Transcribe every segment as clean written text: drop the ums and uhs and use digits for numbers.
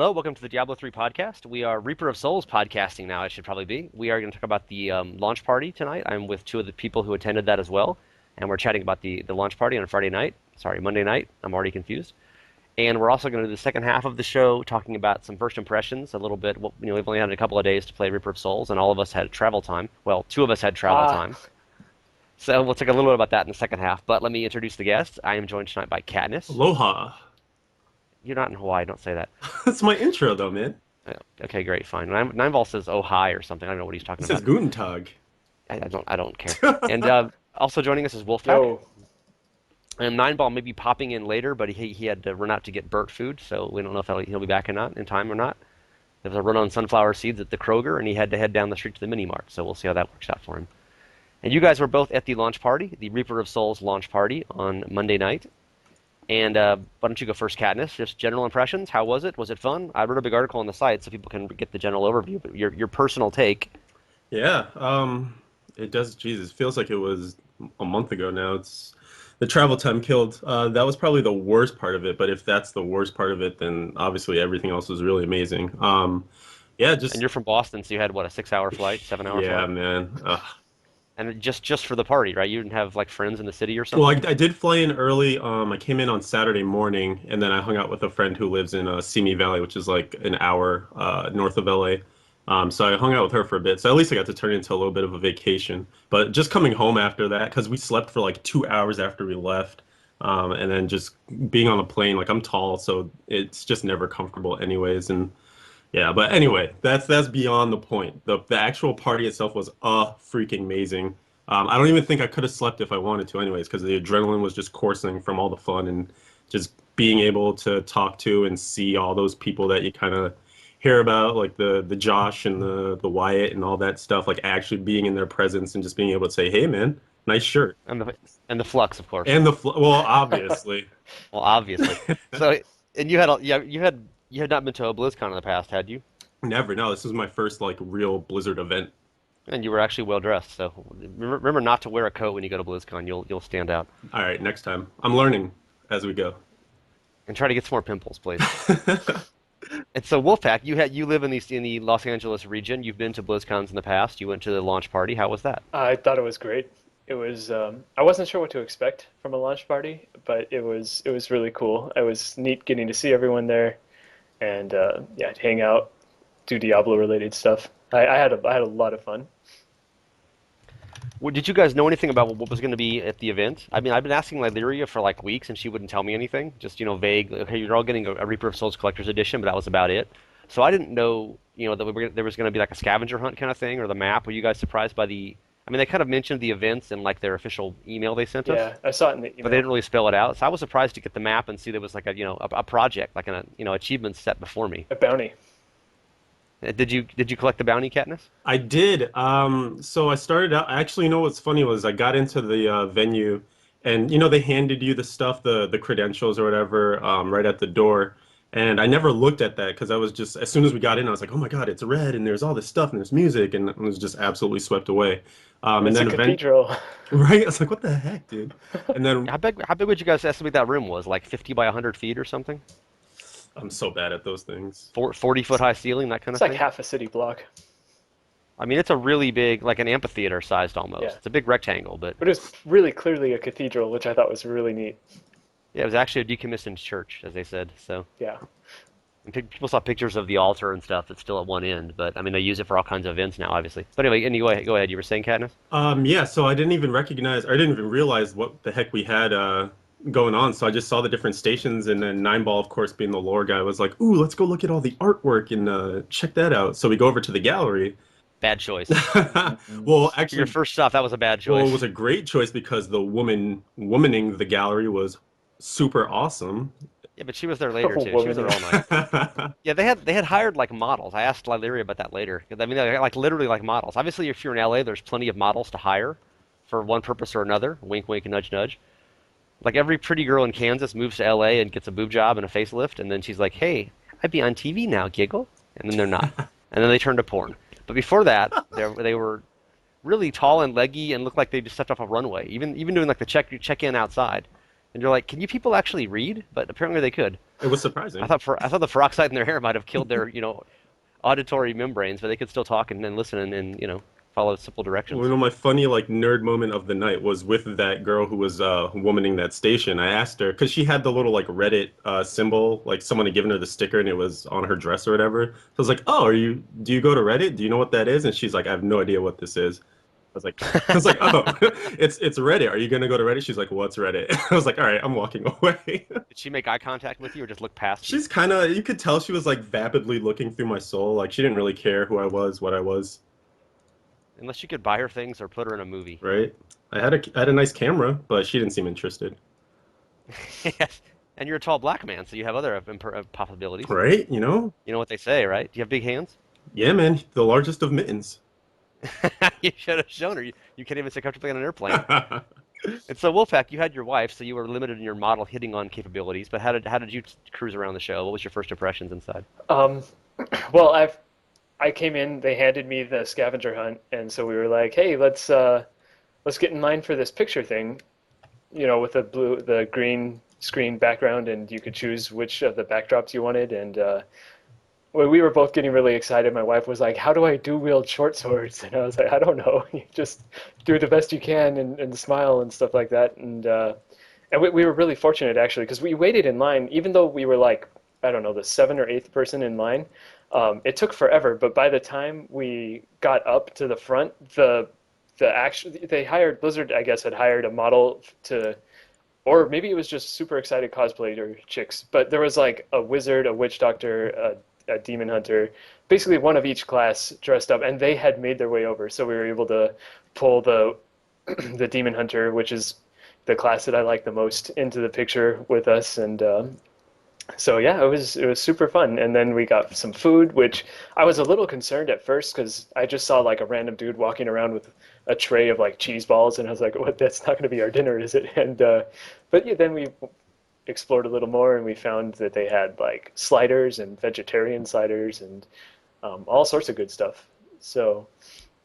Hello, welcome to the Diablo 3 podcast. We are Reaper of Souls podcasting now, it should probably be. We are going to talk about the launch party tonight. I'm with two of the people who attended that as well, and we're chatting about the launch party on Friday night. Sorry, Monday night. I'm already confused. And we're also going to do the second half of the show talking about some first impressions, a little bit. Well, we've only had a couple of days to play Reaper of Souls, and all of us had travel time. Well, two of us had travel Ah, time. So we'll talk a little bit about that in the second half. But let me introduce the guests. I am joined tonight by Katniss. Aloha. You're not in Hawaii, don't say that. That's my intro, though, man. Okay, great, fine. Neinball says "oh hi" or something. I don't know what he's talking It says about. Guten Tag. I don't care. And also joining us is Wolfpaq. yo. And Neinball may be popping in later, but he had to run out to get Burt food, so we don't know if he'll be back or not in time or not. There was a run on sunflower seeds at the Kroger, and he had to head down the street to the mini mart. So we'll see how that works out for him. And you guys were both at the launch party, the Reaper of Souls launch party on Monday night. And why don't you go first, Katniss? Just general impressions. How was it? Was it fun? I wrote a big article on the site so people can get the general overview. But your personal take. Yeah, it does. Jesus, feels like it was a month ago now. It's the travel time killed. That was probably the worst part of it. But if that's the worst part of it, then obviously everything else was really amazing. Yeah, And just you're from Boston, so you had what, a 6-hour flight, 7-hour yeah, flight, man. and just for the party, right? You didn't have like friends in the city or Well, something. I did fly in early. I came in on Saturday morning, and then I hung out with a friend who lives in Simi Valley, which is like an hour north of LA. So I hung out with her for a bit. So at least I got to turn it into a little bit of a vacation. But just coming home after that, because we slept for like 2 hours after we left, and then just being on a plane, like I'm tall, so it's just never comfortable anyways. And yeah, but anyway, that's beyond the point. The actual party itself was freaking amazing. I don't even think I could have slept if I wanted to, anyways, because the adrenaline was just coursing from all the fun and just being able to talk to and see all those people that you kind of hear about, like the Josh and the Wyatt and all that stuff, like actually being in their presence and just being able to say, "Hey, man, nice shirt." And the Flux, of course. And well, obviously, Well, obviously. So, and you had not been to a BlizzCon in the past, had you? never. No, this was my first like real Blizzard event. And you were actually well dressed. So remember not to wear a coat when you go to BlizzCon. You'll stand out. All right, next time. I'm learning as we go. And try to get some more pimples, please. And so Wolfpack, you live in the Los Angeles region. You've been to BlizzCons in the past. You went to the launch party. How was that? I thought it was great. It was I wasn't sure what to expect from a launch party, but it was really cool. It was neat getting to see everyone there and yeah, hang out, do Diablo related stuff. I had a lot of fun. Well, did you guys know anything about what was going to be at the event? I mean, I've been asking Lyleria for like weeks, and she wouldn't tell me anything. Just vague. Okay, you're all getting a Reaper of Souls collector's edition, but that was about it. So I didn't know, that there was going to be like a scavenger hunt kind of thing or the map. Were you guys surprised by the? I mean, they kind of mentioned the events in like their official email they sent us, Yeah, I saw it in the but they email. didn't really spell it out. So I was surprised to get the map and see there was like a project, like an achievement set before me. A bounty. Did you collect the bounty, Katniss? I did. So I started out. Actually, you know what's funny was I got into the venue, and they handed you the stuff, the credentials or whatever, right at the door. And I never looked at that because I was just as soon as we got in, I was like, oh my God, it's red, and there's all this stuff, and there's music, and I was just absolutely swept away. And It's a then cathedral. right, I was like, what the heck, dude? And then How big would you guys estimate that room was? Like 50 by 100 feet or something? I'm so bad at those things. 40-foot high ceiling, that kind It's of like thing? half a city block. I mean, it's a really big, like an amphitheater sized almost. Yeah. It's a big rectangle, but But it was really clearly a cathedral, which I thought was really neat. yeah, it was actually a decommissioned church, as they said. So Yeah. and people saw pictures of the altar and stuff that's still at one end, but I mean, they use it for all kinds of events now, obviously. But anyway, go ahead. You were saying, Katniss? Yeah, so I didn't even recognize, or I didn't even realize what the heck we had going on. So I just saw the different stations, and then Nineball, of course, being the lore guy, was like, "Ooh, let's go look at all the artwork and check that out." So we go over to the gallery. Bad choice. Well, For your actually, first stop, that was a bad well, it choice. was a great choice because the womaning the gallery was super awesome. Yeah, but she was there later too. She was there Womaning. all night. Yeah, they had hired like models. I asked Lyleria about that later. 'Cause, I mean, they're like literally like models. Obviously, if you're in LA, there's plenty of models to hire for one purpose or another. Wink, wink, nudge, nudge. Like every pretty girl in Kansas moves to LA and gets a boob job and a facelift, and then she's like, "Hey, I'd be on TV now, giggle," and then they're not, and then they turn to porn. But before that, they were really tall and leggy and looked like they just stepped off a runway. Even doing like the check in outside, And you're like, can you people actually read? But apparently they could. It was surprising. I thought the peroxide in their hair might have killed their auditory membranes, but they could still talk and listen and follow simple directions. One of my funny like nerd moment of the night was with that girl who was womaning that station. I asked her because she had the little like Reddit symbol, like someone had given her the sticker and it was on her dress or whatever. So I was like, "Oh, do you go to Reddit? Do you know what that is?" And she's like, "I have no idea what this is." I was like, "Oh, it's Reddit. Are you gonna go to Reddit?" She's like, "What's Reddit?" I was like, "All right, I'm walking away." Did she make eye contact with you or just look past you? She's kind of, you could tell she was like vapidly looking through my soul. Like she didn't really care who I was, what I was. Unless you could buy her things or put her in a movie. Right? I had a nice camera, but she didn't seem interested. Yes. And you're a tall black man, so you have other possibilities. Right? You know? You know what they say, right? Do you have big hands? Yeah, man, the largest of mittens. You should have shown her. You can't even sit comfortably on an airplane. And so, Wolfpack, you had your wife, so you were limited in your model hitting on capabilities. But how did you cruise around the show? What was your first impressions inside? Um, well, I came in. They handed me the scavenger hunt, and so we were like, "Hey, let's get in line for this picture thing." With the green screen background, and you could choose which of the backdrops you wanted. And when we were both getting really excited, my wife was like, "How do I do wield short swords?" And I was like, "I don't know. You just do the best you can and smile and stuff like that." And we were really fortunate actually because we waited in line, even though we were like, I don't know, the seventh or eighth person in line. It took forever, but by the time we got up to the front, they hired Blizzard, I guess, had hired a model to, or maybe it was just super excited cosplayer chicks, but there was like a wizard, a witch doctor, a demon hunter, basically one of each class dressed up, and they had made their way over, so we were able to pull the the demon hunter, which is the class that I like the most, into the picture with us, and so yeah, it was super fun. And then we got some food, which I was a little concerned at first because I just saw like a random dude walking around with a tray of like cheese balls, and I was like, "What? That's not going to be our dinner, is it?" And but yeah, then we explored a little more, and we found that they had like sliders and vegetarian sliders and all sorts of good stuff. So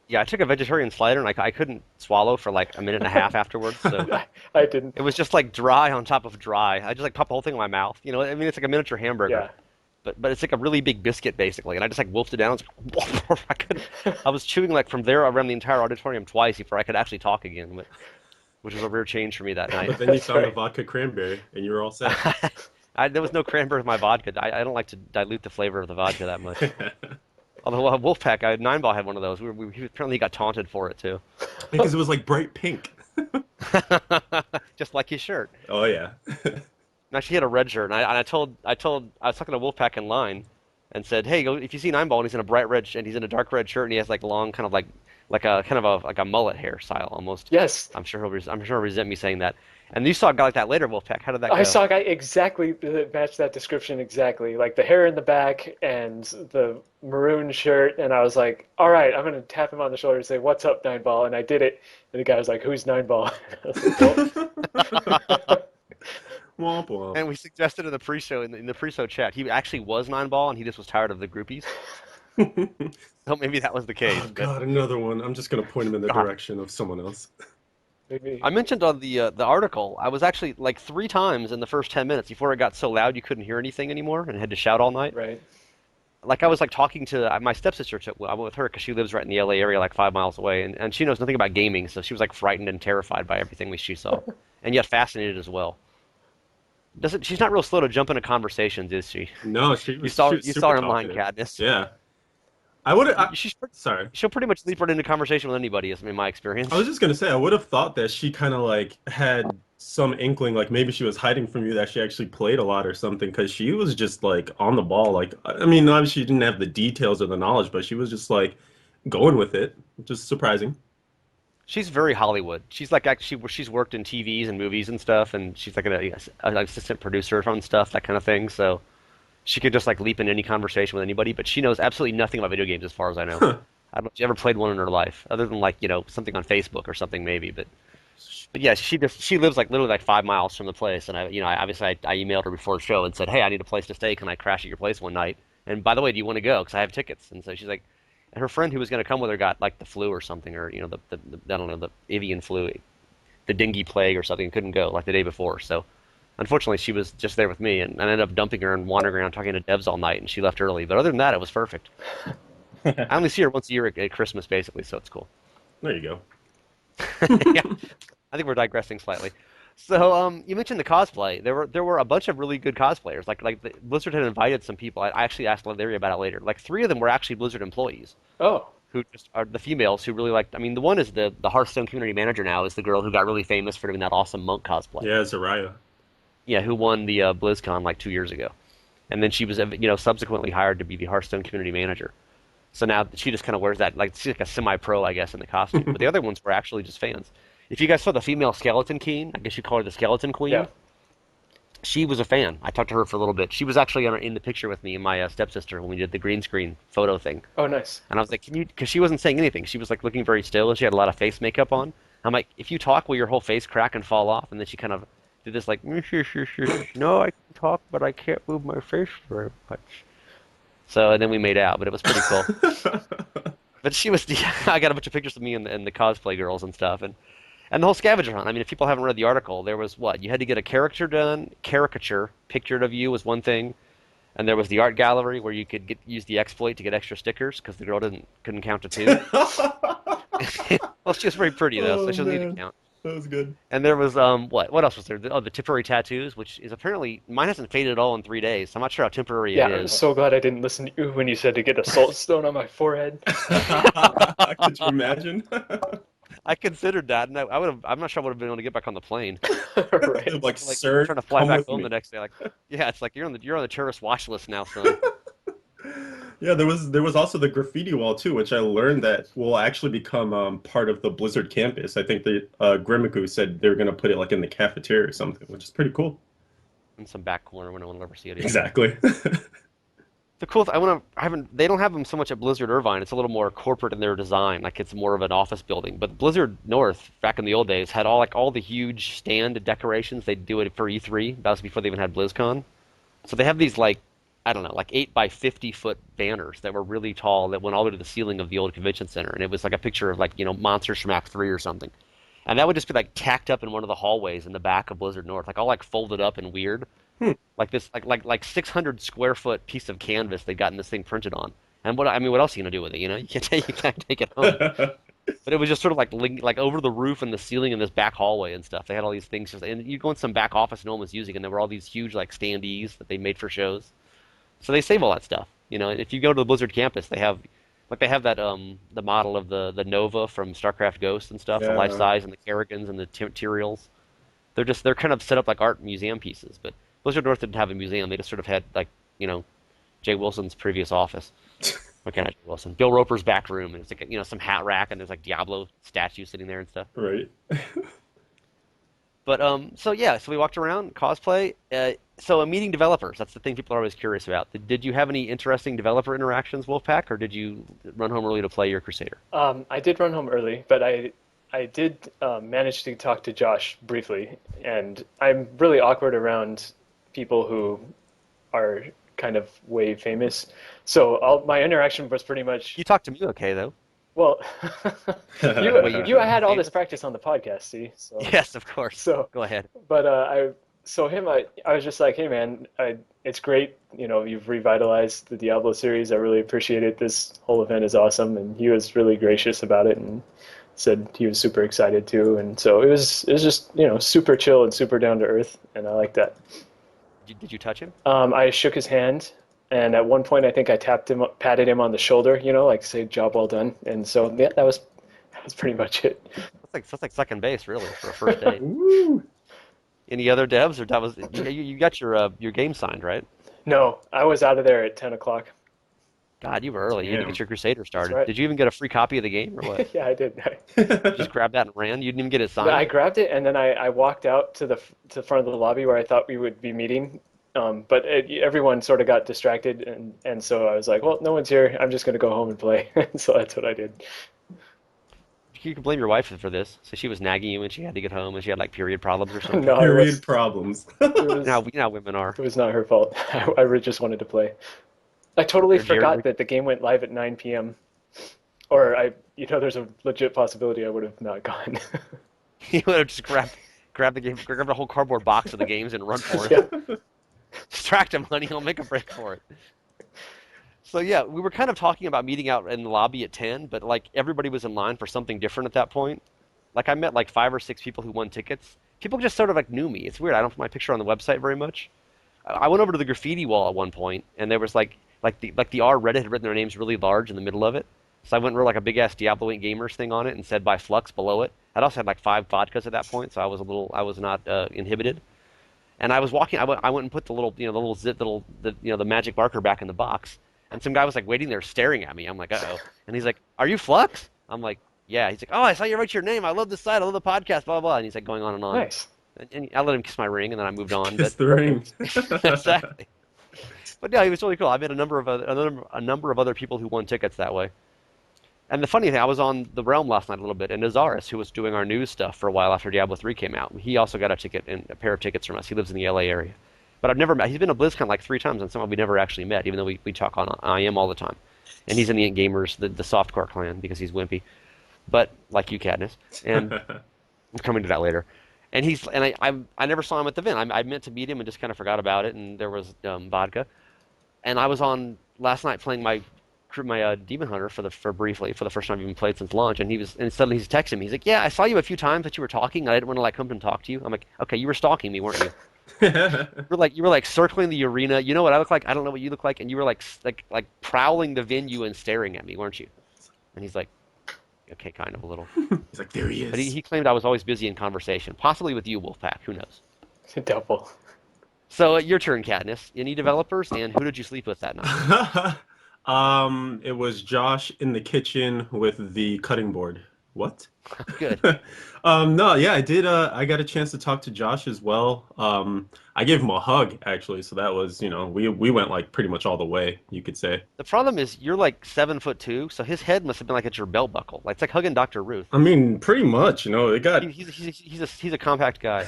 Yeah, I took a vegetarian slider and I couldn't swallow for like a minute and a half afterwards. So I didn't. it was just like dry on top of dry. I just like popped the whole thing in my mouth. I mean, it's like a miniature hamburger, Yeah. but it's like a really big biscuit basically. And I just like wolfed it down. I couldn't. I was chewing like from there around the entire auditorium twice before I could actually talk again, which was a rare change for me that night. But then you That's found the right. vodka cranberry and you were all set. There was no cranberry with my vodka. I don't like to dilute the flavor of the vodka that much. Although Wolfpack, Neinball had one of those. He apparently got taunted for it too, Because it was like bright pink. just like his shirt. Oh yeah. Now she had a red shirt, and I was talking to Wolfpack in line, and said, "Hey, go if you see Neinball and he's in a bright red and he's in a dark red shirt and he has like long, kind of like a kind of a like a mullet hairstyle almost." Yes. I'm sure he'll resent me saying that. And you saw a guy like that later, Wolfpack. How did that I go? saw a guy exactly that matched that description exactly, like the hair in the back and the maroon shirt. And I was like, "All right, I'm gonna tap him on the shoulder and say, 'What's up, Neinball?'" And I did it. And the guy was like, "Who's Neinball?" I was like, "Well, Womp womp. And we suggested in the pre-show in the pre-show chat he actually was Neinball and he just was tired of the groupies. So maybe that was the Oh case. But God, another one. I'm just gonna point him in the God, direction of someone else. maybe." I mentioned on the article I was actually like three times in the first 10 minutes before it got so loud you couldn't hear anything anymore and had to shout all night. Right. Like I was like talking to my stepsister. I went with her because she lives right in the LA area, like 5 miles away, and she knows nothing about gaming, so she was like frightened and terrified by everything she saw, and yet fascinated as well. Doesn't She's not real slow to jump into conversations, is she? No, she was You saw super her in line, talkative. Katniss. Yeah. I would have She's sorry. she'll pretty much leap right into conversation with anybody, is in my I experience. was just gonna say I would have thought that she kind of like had some inkling, like maybe she was hiding from you that she actually played a lot or something, because she was just like on the ball. Like I mean, obviously she didn't have the details or the knowledge, but she was just like going with it, which is surprising. She's very Hollywood. She's like actually she's worked in TVs and movies and stuff, and she's like an assistant producer on stuff, that kind of thing. So she could just like leap in any conversation with anybody, but she knows absolutely nothing about video games as far as I know. I don't know if she ever played one in her life, other than like something on Facebook or something maybe. But yeah, she lives like literally like 5 miles from the place, and I emailed her before the show and said, hey, I need a place to stay. Can I crash at your place one night? And by the way, do you want to go? Because I have tickets. And so she's like, and her friend who was going to come with her got like the flu or something, or the I don't know, the avian flu, the dengue plague or something, and couldn't go like the day before. So Unfortunately, she was just there with me, and I ended up dumping her and wandering around talking to devs all night, and she left early. But other than that, it was perfect. I only see her once a year at Christmas, basically, so it's cool. There you go. Yeah, I think we're digressing slightly. So, you mentioned the cosplay. There were a bunch of really good cosplayers. Blizzard had invited some people. I actually asked Larry about it later. Like three of them were actually Blizzard employees Oh, who just are the females who really liked. I mean, the one is the Hearthstone community manager now is the girl who got really famous for doing that awesome monk cosplay. Yeah, Zaraya. Yeah, who won the BlizzCon like 2 years ago, and then she was subsequently hired to be the Hearthstone community manager. So now she just kind of wears that like she's like a semi-pro, I guess, in the costume. But the other ones were actually just fans. If you guys saw the female skeleton king, I guess you call her the skeleton yeah. queen. She was a fan. I talked to her for a little bit. She was actually in the picture with me and my stepsister when we did the green screen photo thing. Oh, nice. And I was like, "Can you?" Because she wasn't saying anything. She was like looking very still. She had a lot of face makeup on. I'm like, "If you talk, will your whole face crack and fall off?" And then she kind of did this like, "No, I can talk, but I can't move my face very much." So and then we made out, but it was pretty cool. But she was, I got a bunch of pictures of me and the cosplay girls and stuff, and the whole scavenger hunt. I mean, if people haven't read the article, there was what you had to get a caricature pictured of you was one thing, and there was the art gallery where you could use the exploit to get extra stickers because the girl couldn't count to two. Well, she was very pretty though, so Oh she doesn't need to man, count. that was good. And there was what else was there? The temporary tattoos, which is apparently mine hasn't faded at all in 3 days. So I'm not sure how temporary it Yeah, I'm is. so glad I didn't listen to you when you said to get a salt stone on my forehead. Could you imagine? I considered that, and I would have. I'm not sure I would have been able to get back on the plane. Right. Like, Like sir, trying to fly come back with home the me. next day. Like, yeah, it's like you're on the tourist watch list now, son. Yeah, there was also the graffiti wall too, which I learned that will actually become part of the Blizzard campus. I think the Grimiku said they're gonna put it like in the cafeteria or something, which is pretty cool. In some back corner where no one will ever see it again. Exactly. The cool. I want to. I haven't. They don't have them so much at Blizzard Irvine. It's a little more corporate in their design. Like it's more of an office building. But Blizzard North, back in the old days, had all the huge stand decorations. They'd do it for E3. That was before they even had BlizzCon. So they have these like I don't know, like 8 by 50 foot banners that were really tall that went all the way to the ceiling of the old convention center, and it was like a picture of like monsters from Act 3 or something. And that would just be like tacked up in one of the hallways in the back of Blizzard North, like all like folded up and weird, Hmm. like this like 600 square foot piece of canvas they'd gotten this thing printed on. And what else are you gonna do with it? You can't take it home. But it was just sort of like over the roof and the ceiling in this back hallway and stuff. They had all these things, and you go in some back office no one was using, and there were all these huge like standees that they made for shows. So they save all that stuff. If you go to the Blizzard campus, they have that the model of the Nova from StarCraft Ghost and stuff, the life Yeah. size and the Kerrigans and the Tyraels. They're kind of set up like art museum pieces, but Blizzard North didn't have a museum. They just sort of had like Jay Wilson's previous office. Okay, not Jay Wilson. Bill Roper's back room, and it's like some hat rack, and there's like Diablo statues sitting there and stuff. Right. But so yeah, so we walked around cosplay. So meeting developers, that's the thing people are always curious about. Did you have any interesting developer interactions, Wolfpaq, or did you run home early to play your Crusader? I did run home early, but I did manage to talk to Josh briefly, and I'm really awkward around people who are kind of way famous. So my interaction was pretty much, You talked to me okay though. well, Wait, you I had all this famous? practice on the podcast, see? So Yes, of course. so Go ahead. but I was just like, hey man, it's great, you've revitalized the Diablo series. I really appreciate it. This whole event is awesome, and he was really gracious about it and said he was super excited too. And so it was just super chill and super down to earth, and I like that. Did you touch him? I shook his hand, and at one point I think I patted him on the shoulder, like say job well done. And so yeah, that was pretty much it. That's like second base really for a first date. Woo! Any other devs or that was you got your game signed, right? No, I was out of there at 10 o'clock. God, you were early. You had to get Damn. your Crusader That's started. right. Did you even get a free copy of the game or what? Yeah, I did. You just grabbed that and ran. You didn't even get it I signed. grabbed it, and then I walked out to the front of the lobby where I thought we would be meeting. But everyone sort of got distracted, and so I was like, well, no one's here. I'm just going to go home and play. So that's what I did. You can blame your wife for this. So she was nagging you when she had to get home and she had like period problems or something. No, Period problems. it You know was how women are. it was not her fault. I just wanted to play. I totally They're forgot Jerry. that the game went live at 9 p.m. Or there's a legit possibility I would have not gone. You would have just grabbed grab the game, grab a whole cardboard box of the games and run for it. Yeah. Distract him, honey. He'll make a break for it. So yeah, we were kind of talking about meeting out in the lobby at 10, but like everybody was in line for something different at that point. Like I met like 5 or 6 people who won tickets. People just sort of like knew me. It's weird. I don't put my picture on the website very much. I went over to the graffiti wall at one point, and there was like the R Reddit had written their names really large in the middle of it. So I went and wrote like a big ass Diablo Inc. Gamers thing on it and said by Flux below it. I'd also had like 5 vodkas at that point, so I was not inhibited. And I was walking. I went and put the little, the little zip, the magic marker back in the box. And some guy was like waiting there staring at me. I'm like, uh-oh. And he's like, "Are you Flux?" I'm like, "Yeah." He's like, "Oh, I saw you write your name. I love the site. I love the podcast. Blah blah." Blah. And he's like going on and on. Nice. And I let him kiss my ring, and then I moved on. Kiss But the ring. Perfect. exactly. But yeah, he was really cool. I met a number of other people who won tickets that way. And the funny thing, I was on the Realm last night a little bit, and Nazaris, who was doing our news stuff for a while after Diablo 3 came out, he also got a ticket and a pair of tickets from us. He lives in the LA area. But I've never met. He's been to BlizzCon like 3 times, and someone we never actually met, even though we talk on IM all the time. And he's in the Ink Gamers, the softcore clan, because he's wimpy. But like you, Katniss, and I'm coming to that later. And I never saw him at the event. I meant to meet him and just kind of forgot about it. And there was vodka, and I was on last night playing my Demon Hunter for briefly for the first time I've even played since launch, and suddenly he's texting me. He's like, "Yeah, I saw you a few times that you were talking. And I didn't want to like come and talk to you." I'm like, "Okay, you were stalking me, weren't you?" You were like circling the arena. You know what I look like? I don't know what you look like, and you were like prowling the venue and staring at me, weren't you? And he's like, "Okay, kind of a little." He's like, there he But he, is. he claimed I was always busy in conversation, possibly with you, Wolfpaq. Who knows? Double. So your turn, Katniss. Any developers, and who did you sleep with that night? It was Josh in the kitchen with the cutting board. What? Good. No, yeah, I did. I got a chance to talk to Josh as well. I gave him a hug actually, so that was, we went like pretty much all the way, you could say. The problem is you're like 7'2", so his head must have been like at your belt buckle. Like it's like hugging Dr. Ruth. I mean, pretty much, it got He's a compact guy.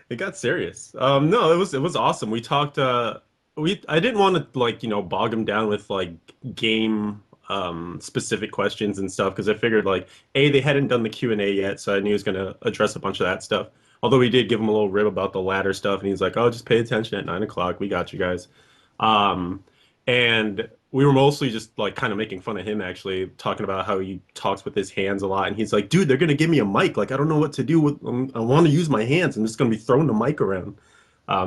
it got serious. No, it was awesome. We talked. I didn't want to like bog him down with like game specific questions and stuff because I figured like they hadn't done the Q&A yet, so I knew he was gonna address a bunch of that stuff. Although we did give him a little rib about the ladder stuff, and he's like, "Oh, just pay attention at 9 o'clock. We got you guys." Um, and we were mostly just like kind of making fun of him actually, talking about how he talks with his hands a lot. And he's like, "Dude, they're gonna give me a mic. Like, I don't know what to do with. I want to use my hands. I'm just gonna be throwing the mic around."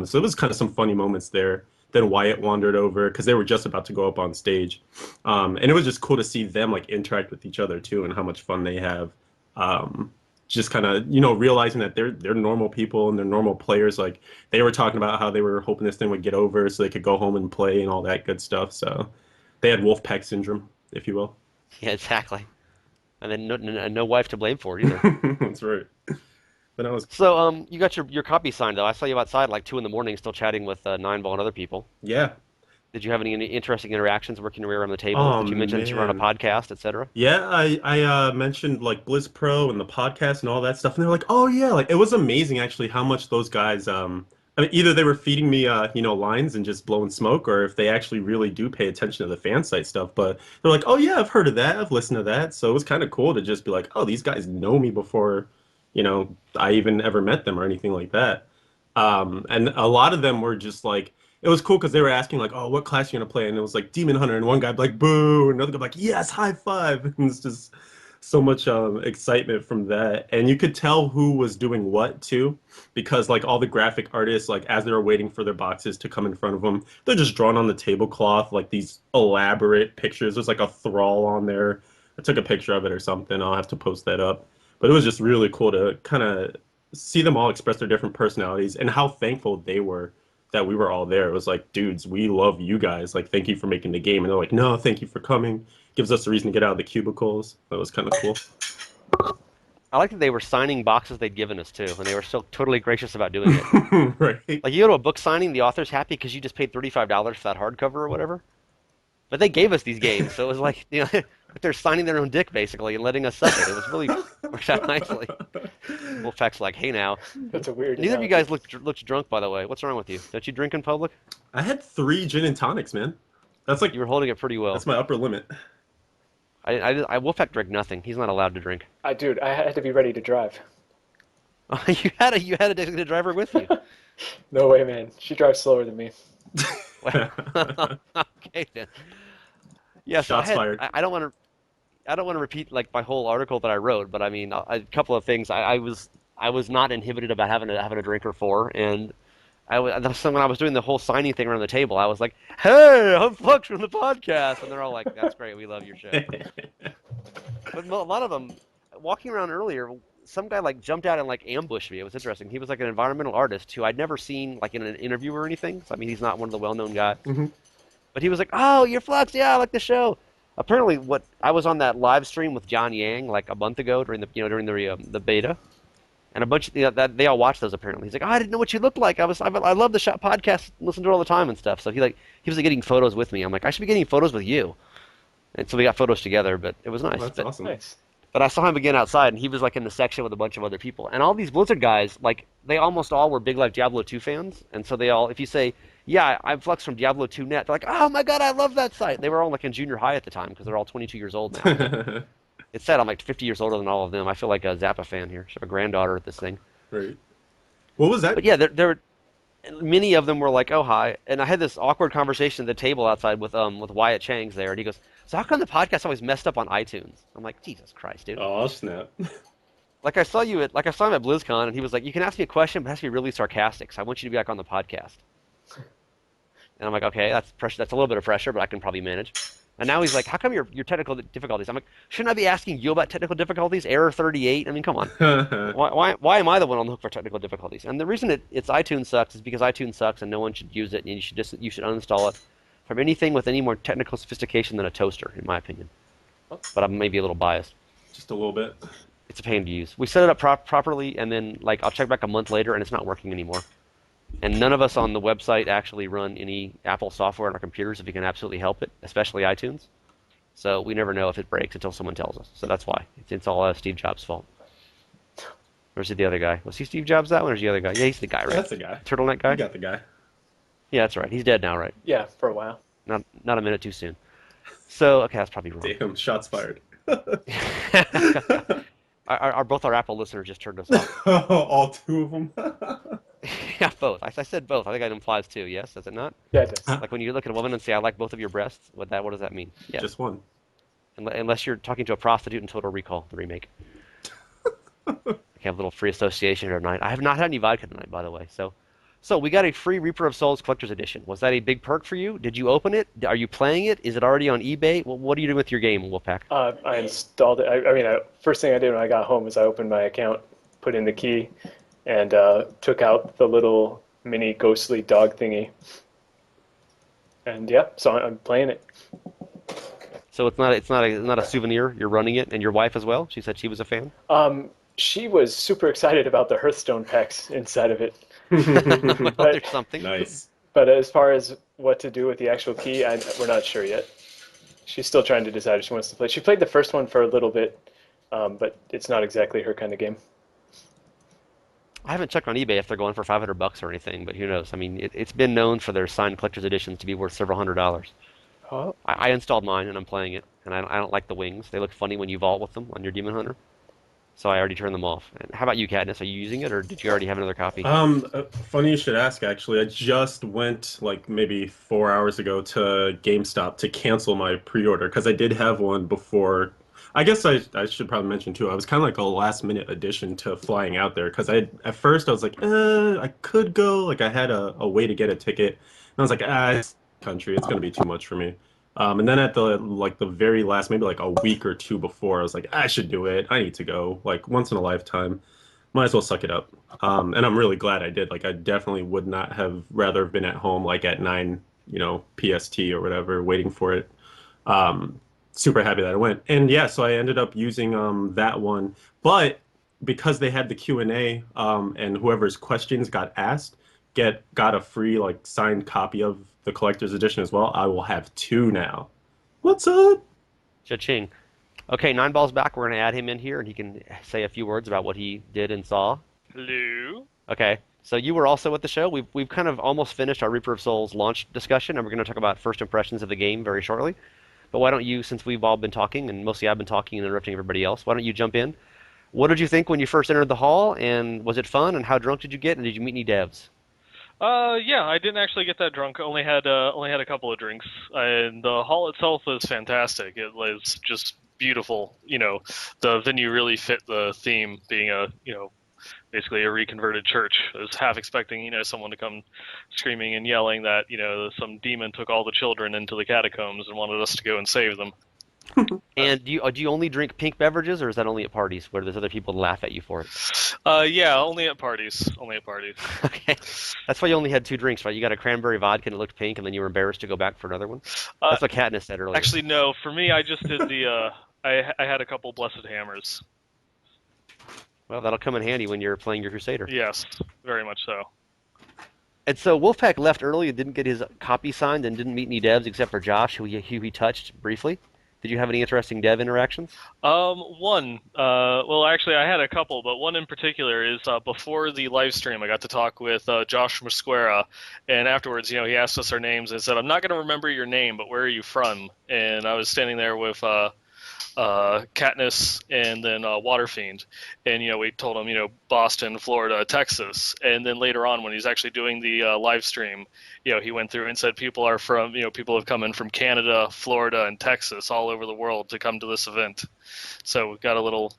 So it was kind of some funny moments there. Then Wyatt wandered over because they were just about to go up on stage, and it was just cool to see them like interact with each other too, and how much fun they have. Um, just kind of realizing that they're normal people and they're normal players. Like they were talking about how they were hoping this thing would get over so they could go home and play and all that good stuff. So they had Wolfpack syndrome, if you will. Yeah, exactly. And then no wife to blame for it either. That's right. But I was, So you got your copy signed though. I saw you outside like 2 in the morning, still chatting with Neinball and other people. yeah. Did you have any interesting interactions working your way around the table? Oh Did you mention that you were on a man. podcast, etc.? Yeah, I mentioned like Blizz Pro and the podcast and all that stuff, and they're like, "Oh yeah!" Like it was amazing actually how much those guys. I mean, either they were feeding me lines and just blowing smoke, or if they actually really do pay attention to the fan site stuff. But they're like, "Oh yeah, I've heard of that. I've listened to that." So it was kind of cool to just be like, "Oh, these guys know me before, I even ever met them or anything like that." And a lot of them were just like, it was cool because they were asking like, "Oh, what class are you gonna play?" And it was like Demon Hunter, and one guy like, "Boo!" and another guy like, "Yes, high five!" And it's just so much excitement from that, and you could tell who was doing what too, because like all the graphic artists, like as they were waiting for their boxes to come in front of them, they're just drawn on the tablecloth like these elaborate pictures. There's like a thrall on there. I took a picture of it or something. I'll have to post that up. But it was just really cool to kind of see them all express their different personalities and how thankful they were that we were all there. It was like, dudes, we love you guys. Like, thank you for making the game. And they're like, no, thank you for coming. Gives us a reason to get out of the cubicles. That was kind of cool. I like that they were signing boxes they'd given us too, and they were still totally gracious about doing it. Right. Like you go to a book signing, the author's happy because you just paid $35 for that hardcover or whatever. But they gave us these games, so it was like like they're signing their own dick basically and letting us suck it. It was really worked out nicely. Wolfpack's like, hey now. That's a weird Neither of you analogy. guys looked drunk, by the way. What's wrong with you? Don't you drink in public? I had 3 gin and tonics, man. That's like, You were holding it pretty well. that's my upper limit. Wolfpack drank nothing. He's not allowed to drink. Dude, I had to be ready to drive. You had a designated driver with you. No way, man. She drives slower than me. Well, okay then. Yeah, so Shots fired. I don't want to repeat like my whole article that I wrote, but I mean a couple of things. I was not inhibited about having a drink or four, and so when I was doing the whole signing thing around the table, I was like, "Hey, I'm Flux from the podcast," and they're all like, "That's great, we love your show." But a lot of them, walking around earlier, some guy like jumped out and like ambushed me. It was interesting. He was like an environmental artist who I'd never seen like in an interview or anything. So I mean, he's not one of the well-known guys. Mhm. But he was like, "Oh, you're Flux, yeah, I like the show." Apparently, what I was on that live stream with John Yang like a month ago during during the beta, and a bunch of that they all watched those. Apparently, he's like, "Oh, I didn't know what you looked like. I love the shot podcast, listen to it all the time and stuff." So he was like getting photos with me. I'm like, I should be getting photos with you, and so we got photos together. But it was Oh, nice. that's awesome. Nice. But I saw him again outside, and he was like in the section with a bunch of other people. And all these Blizzard guys, like they almost all were big like Diablo 2 fans, and so they all, if you say, "Yeah, I'm Flux from Diablo 2 Net," they're like, "Oh my god, I love that site." They were all like in junior high at the time because they're all 22 years old now. But it's sad I'm like 50 years older than all of them. I feel like a Zappa fan here. I have a granddaughter at this thing. Right. What was that? But yeah, many of them were like, "Oh hi," and I had this awkward conversation at the table outside with Wyatt Cheng's there, and he goes, "So how come the podcast always messed up on iTunes?" I'm like, "Jesus Christ, dude." Oh, snap. Like I saw him at BlizzCon, and he was like, "You can ask me a question, but it has to be really sarcastic. So I want you to be back on the podcast." And I'm like, "Okay, that's pressure. That's a little bit of pressure, but I can probably manage." And now he's like, "How come your technical difficulties?" I'm like, "Shouldn't I be asking you about technical difficulties? Error 38. I mean, come on. Why am I the one on the hook for technical difficulties?" And the reason it's iTunes sucks is because iTunes sucks, and no one should use it, and you should uninstall it from anything with any more technical sophistication than a toaster, in my opinion. But I'm maybe a little biased. Just a little bit. It's a pain to use. We set it up properly, and then like I'll check back a month later, and it's not working anymore. And none of us on the website actually run any Apple software on our computers if we can absolutely help it, especially iTunes. So we never know if it breaks until someone tells us. So that's why it's all Steve Jobs' fault. Or is it the other guy? Was he Steve Jobs that one, or is he the other guy? Yeah, he's the guy, right? That's the guy. Turtleneck You guy. got the guy. Yeah, that's right. He's dead now, right? Yeah, for a while. Not a minute too soon. So okay, that's probably wrong. Damn, shots fired. Both our Apple listeners just turned us off. All two of them. Yeah, both. I said both. I think that implies two. Yes, does it not? Yeah, it does. Like when you look at a woman and say, "I like both of your breasts," what does that mean? Yes. Just one. Unless you're talking to a prostitute in Total Recall, the remake. I have a little free association here tonight. I have not had any vodka tonight, by the way. So we got a free Reaper of Souls Collector's Edition. Was that a big perk for you? Did you open it? Are you playing it? Is it already on eBay? What are you doing with your game, Wolfpaq? I installed it. First thing I did when I got home is I opened my account, put in the key, and took out the little mini ghostly dog thingy. And yeah, so I'm playing it. So it's not a souvenir. You're running it, and your wife as well. She said she was a fan. She was super excited about the Hearthstone packs inside of it. Well, But there's something. Nice. but as far as what to do with the actual key, we're not sure yet. She's still trying to decide if she wants to play. She played the first one for a little bit, but it's not exactly her kind of game. I haven't checked on eBay if they're going for $500 or anything, but who knows? I mean, it's been known for their signed collector's editions to be worth several $100s. Oh, I installed mine and I'm playing it, and I don't like the wings. They look funny when you vault with them on your Demon Hunter. So I already turned them off. And how about you, Katniss? Are you using it, or did you already have another copy? Funny you should ask, actually. I just went like maybe 4 hours ago to GameStop to cancel my pre-order because I did have one before. I guess I should probably mention too, I was kind of like a last minute addition to flying out there because at first I was like, I could go. Like I had a way to get a ticket. And I was like, it's country, it's gonna be too much for me. And then at the very last, maybe like a week or two before, I was like, I should do it. I need to go. Like once in a lifetime. Might as well suck it up. And I'm really glad I did. Like I definitely would not have rather been at home like at 9, PST or whatever, waiting for it. Super happy that I went. And yeah, so I ended up using that one. But because they had the Q&A, and whoever's questions got asked got a free like signed copy of the collector's edition as well. I will have two now. What's up? Cha-ching. Okay, Neinball's back. We're going to add him in here, and he can say a few words about what he did and saw. Hello. Okay, so you were also at the show. We've kind of almost finished our Reaper of Souls launch discussion, and we're going to talk about first impressions of the game very shortly. But why don't you, since we've all been talking, and mostly I've been talking and interrupting everybody else, why don't you jump in? What did you think when you first entered the hall? And was it fun? And how drunk did you get? And did you meet any devs? Yeah, I didn't actually get that drunk. Only had a couple of drinks, and the hall itself was fantastic. It was just beautiful. The venue really fit the theme, being basically a reconverted church. I was half expecting, someone to come screaming and yelling that, some demon took all the children into the catacombs and wanted us to go and save them. And do you only drink pink beverages, or is that only at parties where there's other people to laugh at you for it? Yeah, only at parties. Only at parties. Okay, that's why you only had two drinks, right? You got a cranberry vodka and it looked pink, and then you were embarrassed to go back for another one. Uh, That's what Katniss said earlier. Actually, no. For me, I just did I had a couple blessed hammers. Well, that'll come in handy when you're playing your Crusader. Yes, very much so. And so Wolfpaq left early and didn't get his copy signed and didn't meet any devs except for Josh, who he touched briefly. Did you have any interesting dev interactions? One. Well, actually, I had a couple, but one in particular is before the live stream, I got to talk with Josh Mosquera, and afterwards, he asked us our names and said, "I'm not going to remember your name, but where are you from?" And I was standing there with Katniss and then Waterfiend, and we told him Boston, Florida, Texas, and then later on when he's actually doing the live stream, he went through and said people have come in from Canada, Florida, and Texas, all over the world to come to this event. So we got a little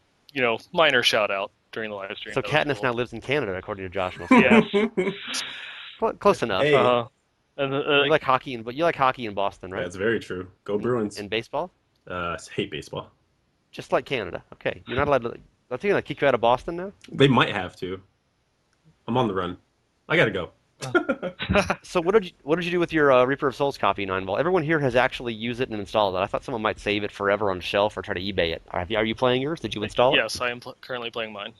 minor shout out during the live stream. So That was Katniss cool. now lives in Canada, according to Josh Yes. Mosquera. Close enough. Hey, And You like hockey, but you like hockey in Boston, right? that's very true. Go Bruins. And baseball, Hate baseball. just like Canada. Okay, you're not allowed to. I think they kick you out of Boston now. They might have to. I'm on the run. I gotta go. So what did you do with your Reaper of Souls copy, Neinball? Everyone here has actually used it and installed it. I thought someone might save it forever on a shelf or try to eBay it. Are you playing yours? Did you install it? yes, I am currently playing mine.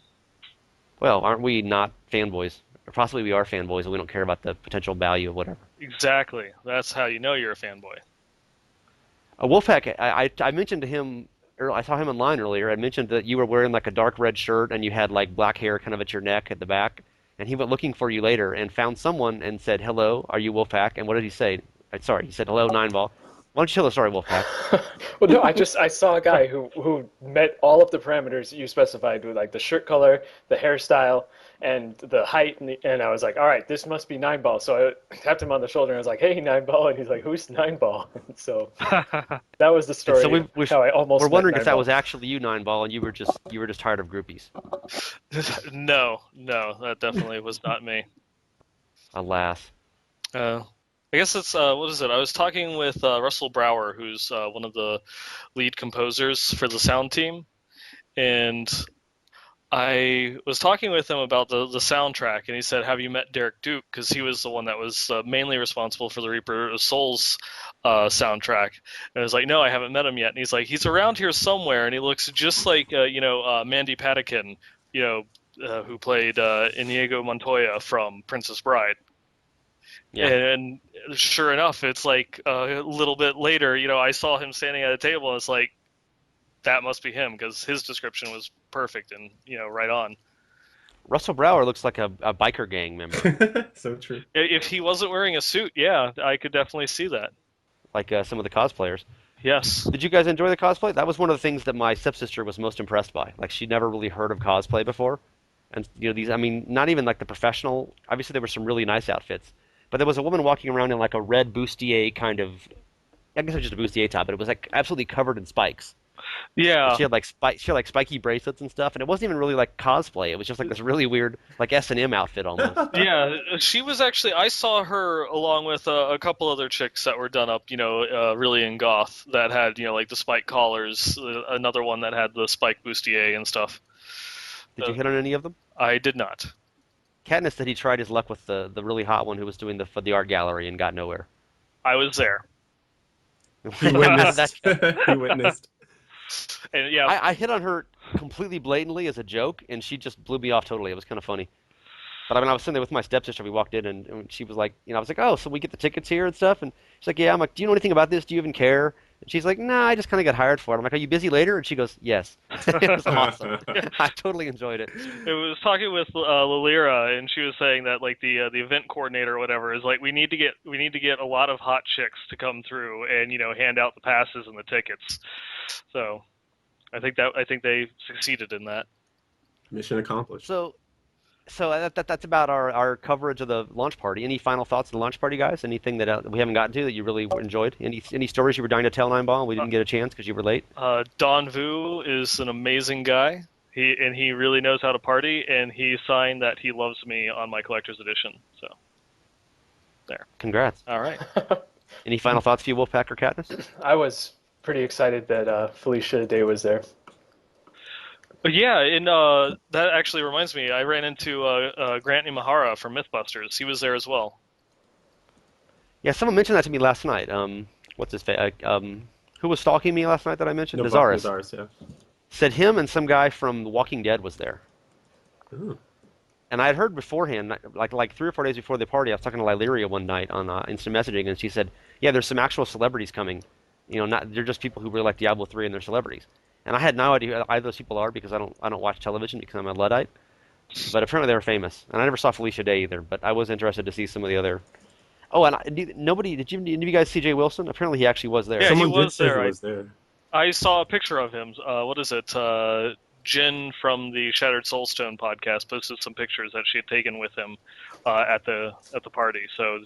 Well, aren't we not fanboys? Or possibly we are fanboys and we don't care about the potential value of whatever. Exactly. That's how you know you're a fanboy. Wolfpack, I mentioned to him, I saw him online earlier. I mentioned that you were wearing like a dark red shirt and you had like black hair kind of at your neck at the back. And he went looking for you later and found someone and said, "Hello, are you Wolfpack?" And what did he say? Sorry, he said, "Hello, Nineball." Why don't you tell the story, Wolfpack? Well, no, I saw a guy who met all of the parameters you specified with like the shirt color, the hairstyle, and the height, and I was like, all right, this must be Neinball. So I tapped him on the shoulder and I was like, hey, Neinball, and he's like, who's Neinball? And so that was the And story so of how I almost we're met wondering if that Neinball. was actually you, Nineball, and you were just tired of groupies. No, that definitely was not me. Alas. Uh, I guess it's what is it? I was talking with Russell Brower, who's one of the lead composers for the sound team, and I was talking with him about the soundtrack, and he said, "Have you met Derek Duke?" Because he was the one that was mainly responsible for the Reaper of Souls soundtrack. And I was like, "No, I haven't met him yet." And he's like, "He's around here somewhere," and he looks just like Mandy Patinkin, who played Inigo Montoya from Princess Bride. Yeah. And sure enough, it's like a little bit later, I saw him standing at a table, and it's like, that must be him because his description was perfect and right on. Russell Brower looks like a biker gang member, So true. If he wasn't wearing a suit, yeah, I could definitely see that. like some of the cosplayers. Yes. Did you guys enjoy the cosplay? That was one of the things that my stepsister was most impressed by. Like she'd never really heard of cosplay before, and these. I mean, not even like the professional. Obviously, there were some really nice outfits, but there was a woman walking around in like a red bustier kind of. I guess it was just a bustier top, but it was like absolutely covered in spikes. And Yeah. she had like spiky bracelets and stuff, and it wasn't even really like cosplay. It was just like this really weird like S&M outfit almost. Yeah, she was actually. I saw her along with a couple other chicks that were done up, really in goth that had, like the spike collars. Another one that had the spike bustier and stuff. Did you hit on any of them? I did not. Katniss said he tried his luck with the really hot one who was doing the art gallery and got nowhere. I was there, He witnessed. He witnessed. and yeah, I hit on her completely blatantly as a joke, and she just blew me off totally. It was kind of funny. But I mean, I was sitting there with my stepsister. We walked in, and she was like, I was like, "Oh, so we get the tickets here and stuff." And she's like, "Yeah." I'm like, "Do you know anything about this? Do you even care?" And she's like, "Nah, I just kind of got hired for it." I'm like, "Are you busy later?" And she goes, "Yes." It was awesome. I totally enjoyed it. it was talking with Lilira, and she was saying that like the event coordinator or whatever is like, we need to get a lot of hot chicks to come through and hand out the passes and the tickets. So I think they succeeded in that. Mission accomplished. That's about our coverage of the launch party. Any final thoughts on the launch party, guys? Anything that we haven't gotten to that you really enjoyed? Any stories you were dying to tell, Neinball? We Uh, didn't get a chance because you were late. Don Vu is an amazing guy. He really knows how to party, and he signed that he loves me on my collector's edition. So there. Congrats. All right. Any final thoughts for you, Wolfpaq or Katniss? I was pretty excited that Felicia Day was there. But yeah, and that actually reminds me. I ran into Grant Imahara from MythBusters. He was there as well. Yeah, someone mentioned that to me last night. What's his face? Who was stalking me last night that I mentioned? No, Nazaris. Nazaris, yeah. Said him and some guy from The Walking Dead was there. Ooh. And I had heard beforehand, like 3 or 4 days before the party, I was talking to Lyleria one night on instant messaging, and she said, "Yeah, there's some actual celebrities coming. They're just people who really like Diablo 3 and they're celebrities." And I had no idea who either those people are because I don't watch television because I'm a Luddite. But apparently they were famous, and I never saw Felicia Day either. But I was interested to see some of the other. Oh, and nobody did you? Any of you guys see Jay Wilson? Apparently he actually was there. Yeah, he Someone did was say he there. was there. I saw a picture of him. What is it? Jen from the Shattered Soulstone podcast posted some pictures that she had taken with him at the party. So it's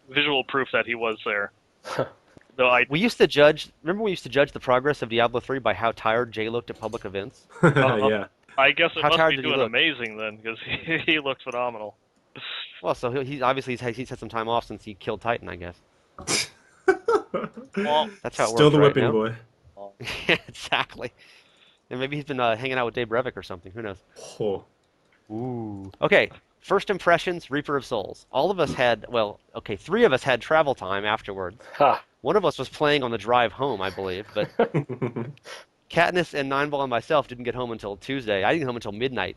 visual proof that he was there. Though I We used to judge. Remember, we used to judge the progress of Diablo 3 by how tired Jay looked at public events. Yeah. I guess it How must tired be did he doing look? amazing then, because he looked phenomenal. Well, so he's obviously he's had some time off since he killed Titan, I guess. Well, That's how it Still works, the right? whipping No? boy. Yeah, exactly. And maybe he's been hanging out with Dave Brevik or something. Who knows? Oh. Ooh. Okay. First impressions, Reaper of Souls. All of us had, well, okay, 3 of us had travel time afterwards. Ha! One of us was playing on the drive home, I believe, but Katniss and Neinball and myself didn't get home until Tuesday. I didn't get home until midnight.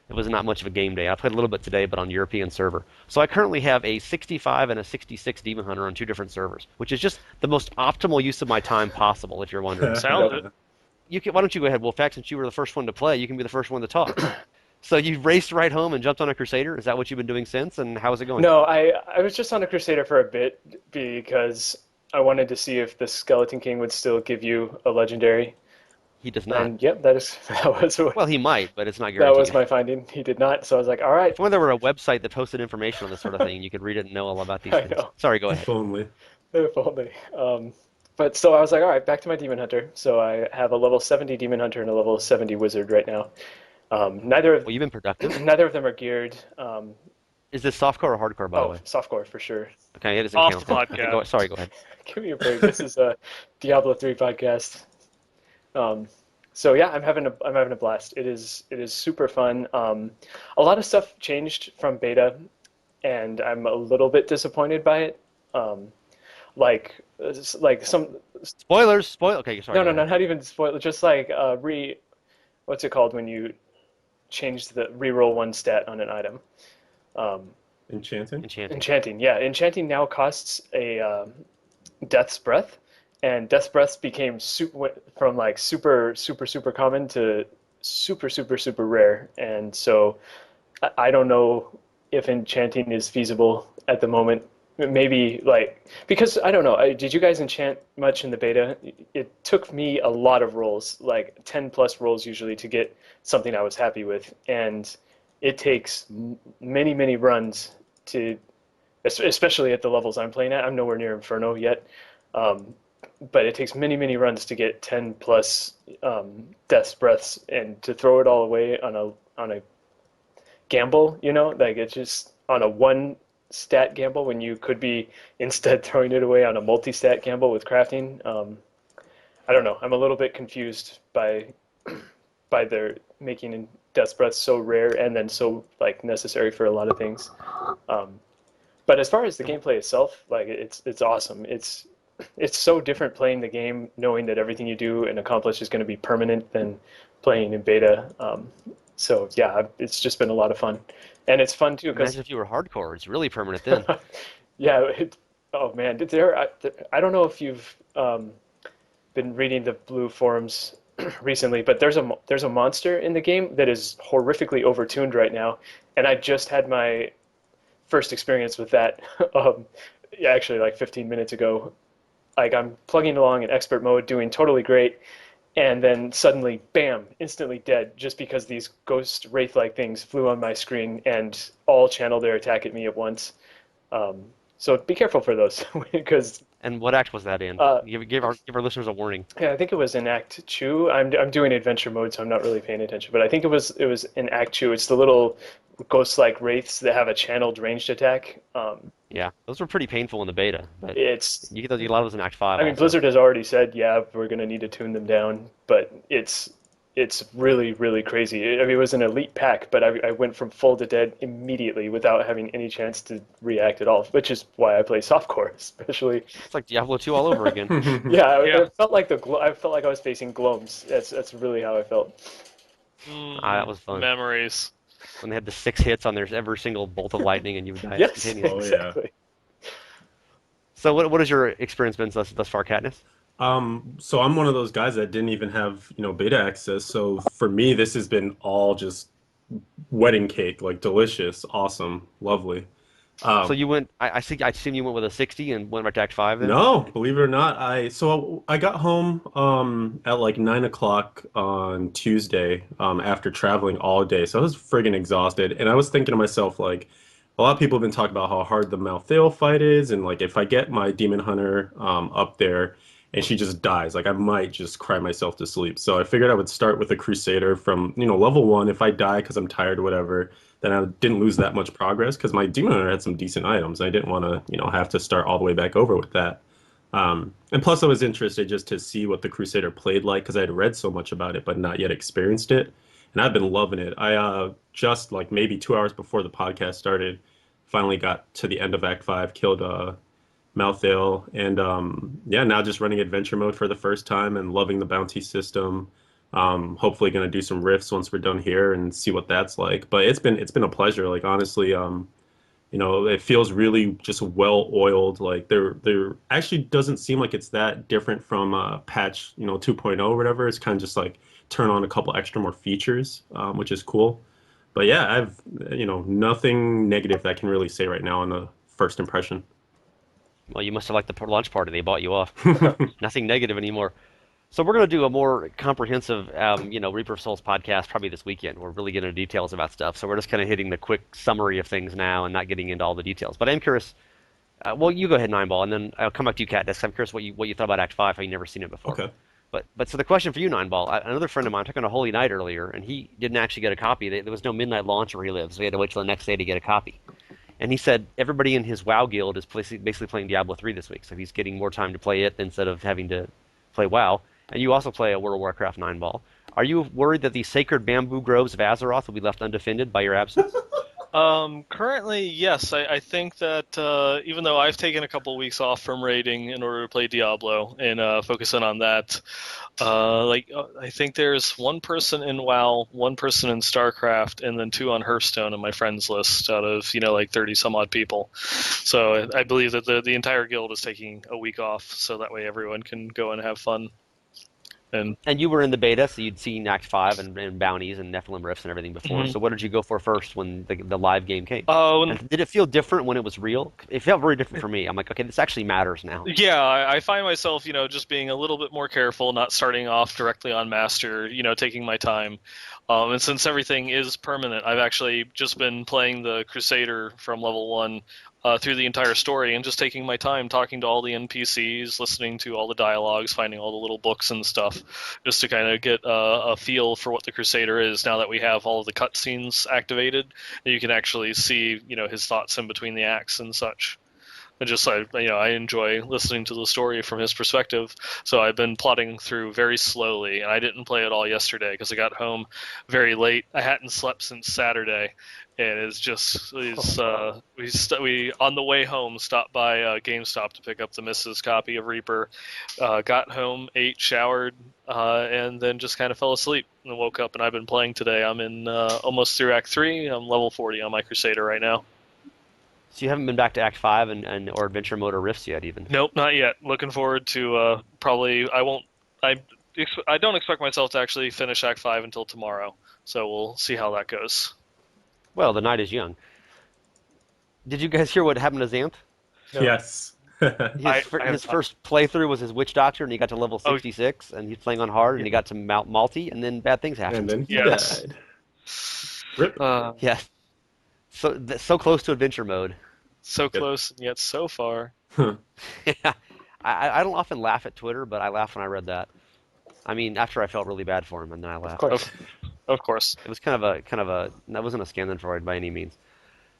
It was not much of a game day. I played a little bit today, but on European server. So I currently have a 65 and a 66 Demon Hunter on 2 different servers, which is just the most optimal use of my time possible, if you're wondering. sounds it. Why don't you go ahead, Wolfpack, since you were the first one to play, you can be the first one to talk. So you raced right home and jumped on a Crusader? Is that what you've been doing since, and how's it going? No, I was just on a Crusader for a bit because I wanted to see if the Skeleton King would still give you a legendary. He does not. And yep, Well, he might, but it's not that was guaranteed. my finding. He did not, so I was like, all right, If only there were a website that posted information on this sort of thing, and you could read it and know all about these I things. know. Sorry, go If ahead. only. If only. But so I was like, all right, back to my Demon Hunter. So I have a level 70 Demon Hunter and a level 70 Wizard right now. Neither of Well, you've been productive. neither of them are geared. Is this softcore or hardcore, by the way? Softcore for sure. Okay, it doesn't Off count the then. Okay, podcast. sorry, go ahead. Give me a break. This is a Diablo 3 podcast. So yeah, I'm having a blast. It is super fun. A lot of stuff changed from beta, and I'm a little bit disappointed by it. Like some Spoilers. Okay, sorry. no Go no no ahead. not even spoil. Just like what's it called when you change the reroll one stat on an item. Enchanting? Enchanting. Enchanting, yeah. Enchanting now costs a Death's Breath, and Death's Breath became from like super common to super rare, and so I don't know if enchanting is feasible at the moment. Maybe like because I don't know. Did you guys enchant much in the beta? It took me a lot of rolls, like 10 plus rolls usually, to get something I was happy with, and it takes many runs to, especially at the levels I'm playing at. I'm nowhere near Inferno yet, um, but it takes many runs to get 10 plus Death's Breaths, and to throw it all away on a gamble, like it's just on a one stat gamble when you could be instead throwing it away on a multi-stat gamble with crafting. I don't know. I'm a little bit confused by their making Death's Breath so rare and then so like necessary for a lot of things. Um, but as far as the gameplay itself, like it's awesome. It's so different playing the game knowing that everything you do and accomplish is going to be permanent than playing in beta. So yeah, it's just been a lot of fun, and it's fun too because Imagine if you were hardcore. It's really permanent then. yeah, oh man, I don't know if you've been reading the blue forums recently, but there's a monster in the game that is horrifically overtuned right now, and I just had my first experience with that. Yeah, actually like 15 minutes ago. Like I'm plugging along in expert mode, doing totally great, and then suddenly, bam, instantly dead, just because these ghost wraith-like things flew on my screen and all channeled their attack at me at once. Um, so be careful for those, because And what act was that in? uh, Give our listeners a warning. yeah, I think it was in Act Two. I'm doing adventure mode, so I'm not really paying attention. But I think it was in Act Two. It's the little ghost-like wraiths that have a channeled ranged attack. Yeah, those were pretty painful in the beta, but It's you get a lot of those in Act 5 I mean, also. Blizzard has already said, yeah, we're going to need to tune them down, but it's really, really crazy. I mean, it was an elite pack, but I went from full to dead immediately without having any chance to react at all, which is why I play softcore, especially. It's like Diablo 2 all over again. Yeah, Yeah. it felt like I felt like I was facing gloams. That's really how I felt. That was fun. Memories. When they had the 6 hits on their every single bolt of lightning and you would die Yes, Oh instantaneously. yeah. exactly. So what has your experience been thus far, Katniss? So I'm one of those guys that didn't even have, beta access. So for me, this has been all just wedding cake, like delicious, awesome, lovely. So Um, you went. I assume you went with a 60 and went right to Act 5 then. no, believe it or not, I got home at like 9 o'clock on Tuesday after traveling all day. So I was friggin' exhausted, and I was thinking to myself like, a lot of people have been talking about how hard the Malthael fight is, and like if I get my Demon Hunter up there and she just dies, like I might just cry myself to sleep. So I figured I would start with a Crusader from level 1. If I die because I'm tired or whatever, then I didn't lose that much progress because my Demon Hunter had some decent items. I didn't want to have to start all the way back over with that. And plus, I was interested just to see what the Crusader played like because I had read so much about it but not yet experienced it, and I've been loving it. I just like maybe 2 hours before the podcast started, finally got to the end of Act 5, killed Malthael, and yeah, now just running adventure mode for the first time and loving the bounty system. Hopefully, gonna do some rifts once we're done here and see what that's like. But it's been a pleasure. Like honestly, it feels really just well oiled. Like there actually doesn't seem like it's that different from patch 2.0 or whatever. It's kind of just like turn on a couple extra more features, which is cool. But yeah, I've nothing negative that I can really say right now on the first impression. Well, you must have liked the launch party. They bought you off. Nothing negative anymore. So we're going to do a more comprehensive, Reaper of Souls podcast probably this weekend. We're really getting into details about stuff. So we're just kind of hitting the quick summary of things now and not getting into all the details. But I'm curious. Well, you go ahead, Nineball, and then I'll come back to you, Katniss. I'm curious what you thought about Act 5. How you never seen it before. Okay. But so the question for you, Nineball. Another friend of mine took on a Holy Night earlier, and he didn't actually get a copy. There was no midnight launch where he lives, so he had to wait till the next day to get a copy. And he said everybody in his WoW guild is basically playing Diablo 3 this week, so he's getting more time to play it instead of having to play WoW. And you also play a World of Warcraft 9 ball. Are you worried that the sacred bamboo groves of Azeroth will be left undefended by your absence? Currently, yes. I think that even though I've taken a couple weeks off from raiding in order to play Diablo and focus in on that, I think there's one person in WoW, one person in StarCraft, and then two on Hearthstone in my friends list out of 30 some odd people. So I believe that the entire guild is taking a week off, so that way everyone can go and have fun. And And you were in the beta, so you'd seen Act 5 and bounties and Nephilim rifts and everything before. mhm. So what did you go for first when the live game came? uh, And did it feel different when it was real? It felt very different for me. I'm like, okay, this actually matters now. Yeah, I find myself, just being a little bit more careful, not starting off directly on master, taking my time. And since everything is permanent, I've actually just been playing the Crusader from level 1 through the entire story and just taking my time talking to all the NPCs, listening to all the dialogues, finding all the little books and stuff, just to kind of get a feel for what the Crusader is now that we have all of the cutscenes activated. You can actually see, his thoughts in between the acts and such. I enjoy listening to the story from his perspective. So I've been plotting through very slowly, and I didn't play it all yesterday because I got home very late. I hadn't slept since Saturday, and we on the way home stopped by GameStop to pick up the Mrs. copy of Reaper. Got home, ate, showered, and then just kind of fell asleep and woke up. And I've been playing today. I'm in almost through Act 3. I'm level 40 on my Crusader right now. So you haven't been back to Act 5 and or Adventure Mode or Rifts yet, even. Nope, not yet. Looking forward to probably. I won't. I don't expect myself to actually finish Act 5 until tomorrow. So we'll see how that goes. Well, the night is young. Did you guys hear what happened to Xanth? No. Yes. I have his first playthrough was his witch doctor, and he got to level Oh 66, and he's playing on hard, and Yeah. he got to Malty, and then bad things And happened. then he yes. died. Rip. Yeah, so close to adventure mode. So Yep. close and yet so far. Huh. Yeah, I don't often laugh at Twitter, but I laughed when I read that. I mean, after I felt really bad for him, and then I of laughed. Of course. of course. It was kind of a that wasn't a Schadenfreude by any means.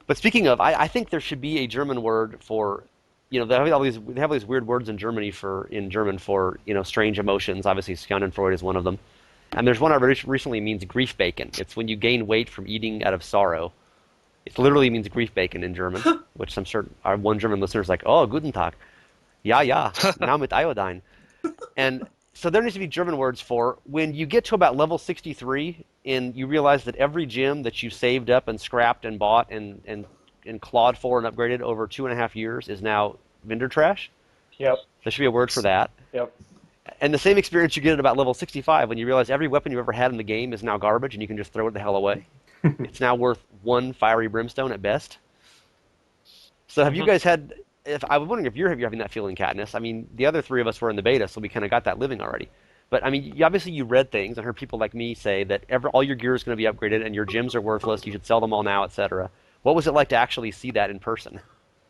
But speaking of, I think there should be a German word for, they have all these weird words in German for strange emotions. Obviously, Schadenfreude is one of them, and there's one I recently means grief bacon. It's when you gain weight from eating out of sorrow. It literally means grief bacon in German, which I'm sure our one German listener is like, oh, guten Tag, ja ja, now mit iodine. And so there needs to be German words for when you get to about level 63 and you realize that every gem that you saved up and scrapped and bought and clawed for and upgraded over 2.5 years is now vendor trash. Yep. There should be a word for that. Yep. And the same experience you get at about level 65 when you realize every weapon you've ever had in the game is now garbage and you can just throw it the hell away. It's now worth one fiery brimstone at best. So have you Mhm. guys had? If I was wondering if you're having that feeling, Katniss. I mean, the other three of us were in the beta, so we kind of got that living already. But I mean, obviously you read things and heard people like me say that all your gear is going to be upgraded and your gems are worthless. You should sell them all now, etc. What was it like to actually see that in person?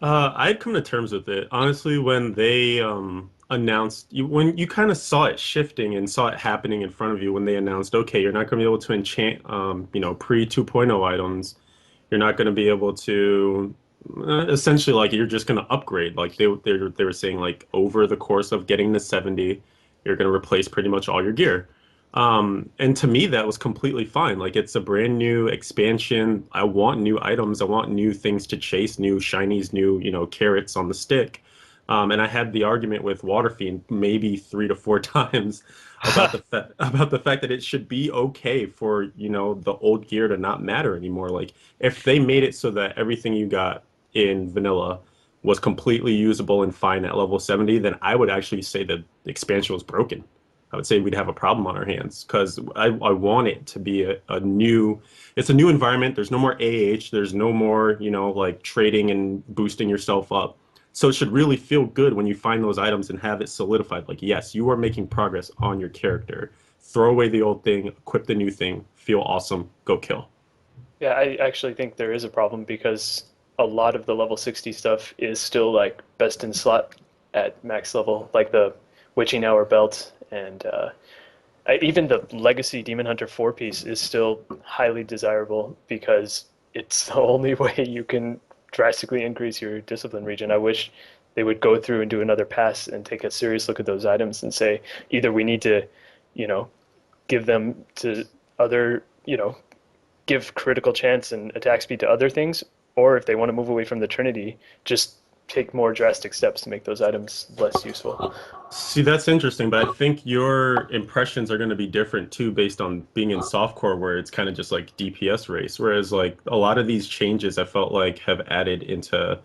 I'd come to terms with it. Honestly, when they announced when you kind of saw it shifting and saw it happening in front of you when they announced, okay, you're not going to be able to enchant pre 2.0 items. You're not going to be able to essentially like you're just going to upgrade. Like they were saying like over the course of getting to 70, you're going to replace pretty much all your gear. And to me, that was completely fine. Like it's a brand new expansion. I want new items. I want new things to chase, new shinies, new, carrots on the stick. And I had the argument with Waterfiend maybe 3 to 4 times about the fact that it should be okay for, the old gear to not matter anymore. Like if they made it so that everything you got in vanilla was completely usable and fine at level 70, then I would actually say that the expansion was broken. I would say we'd have a problem on our hands because I want it to be a new, it's a new environment. There's no more AH. There's no more, like trading and boosting yourself up. So it should really feel good when you find those items and have it solidified. Like, yes, you are making progress on your character. Throw away the old thing, equip the new thing, feel awesome, go kill. Yeah, I actually think there is a problem because a lot of the level 60 stuff is still like best in slot at max level, like the witching hour belt and even the legacy Demon Hunter 4 piece is still highly desirable because it's the only way you can drastically increase your discipline region. I wish they would go through and do another pass and take a serious look at those items and say either we need to, you know, give them to other, give critical chance and attack speed to other things, or if they want to move away from the Trinity, just take more drastic steps to make those items less useful. See, that's interesting, but I think your impressions are going to be different too based on being in softcore where it's kind of just like DPS race. Whereas like a lot of these changes I felt like have added into,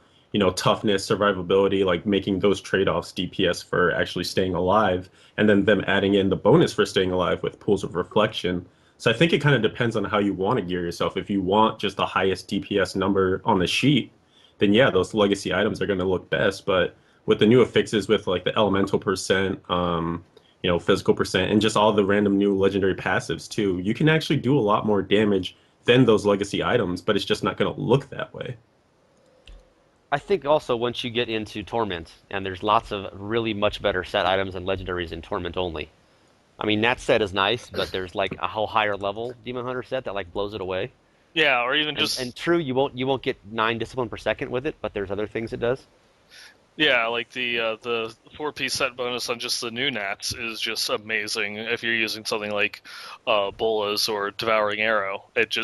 toughness, survivability, like making those trade-offs DPS for actually staying alive, and then them adding in the bonus for staying alive with pools of reflection. So I think it kind of depends on how you want to gear yourself. If you want just the highest DPS number on the sheet, then yeah, those legacy items are going to look best, but with the new affixes with like the elemental percent, physical percent, and just all the random new legendary passives too, you can actually do a lot more damage than those legacy items, but it's just not going to look that way. I think also once you get into Torment, and there's lots of really much better set items and legendaries in Torment only. I mean, that set is nice, but there's like a whole higher level Demon Hunter set that like blows it away. Yeah, or even And just true, you won't get 9 discipline per second with it, but there's other things it does. yeah, like the 4 piece set bonus on just the new nats is just amazing. If you're using something like Bolas or Devouring Arrow, it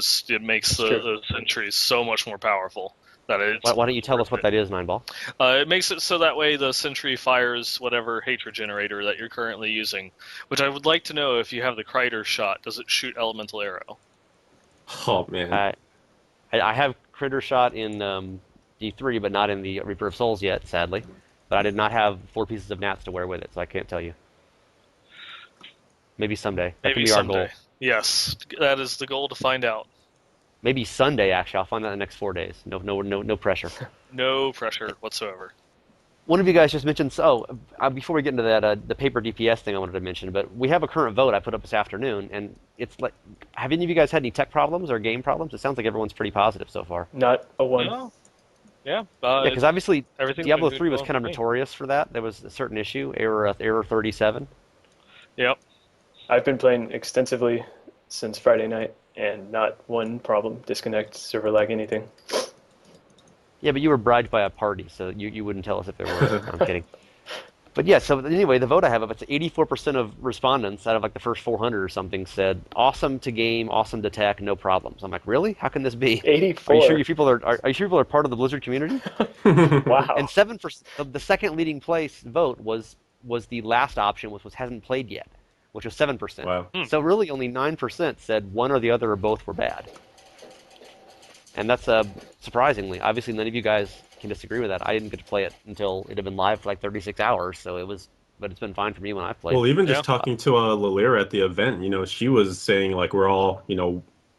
makes It's true. the sentries so much more powerful that Why, it's why don't you tell us worth what it. that is, Nineball? It makes it so that way the sentry fires whatever hatred generator that you're currently using. Which I would like to know if you have the Kreider shot, does it shoot elemental arrow? Oh man. I I have Critter Shot in D3, but not in the Reaper of Souls yet, sadly. But I did not have 4 pieces of Nats to wear with it, so I can't tell you. Maybe someday. That can Maybe be our someday. goal. Yes, that is the goal to find out. Maybe Sunday, actually. I'll find out in the next 4 days. No, no, no, no pressure. No pressure whatsoever. One of you guys just mentioned, before we get into that, the paper DPS thing I wanted to mention, but we have a current vote I put up this afternoon, and it's like, have any of you guys had any tech problems or game problems? It sounds like everyone's pretty positive so far. Not a one. No, yeah, Yeah, because obviously everything's been Diablo good 3 was going kind for of me. notorious for that. There was a certain issue, error 37. Yep. I've been playing extensively since Friday night, and not one problem, disconnect, server lag, anything. Yeah, but you were bribed by a party, so you wouldn't tell us if there was. No, I'm kidding. But yeah, so anyway, the vote I have up, it's 84% of respondents out of like the first 400 or something said awesome to game, awesome to tech, no problems. I'm like, really? How can this be? Are you sure 84. you people are you sure people are part of the Blizzard community? And Wow. 7%, the second leading place vote was the last option, which was hasn't played yet, which was 7%. Wow. Hmm. So really, only 9% said one or the other or both were bad, and that's surprisingly. Obviously, none of you guys can disagree with that. I didn't get to play it until it had been live for like 36 hours, so it was, but it's been fine for me when I've played. Well, even Yeah. just talking to Lalira at the event, she was saying like we're all,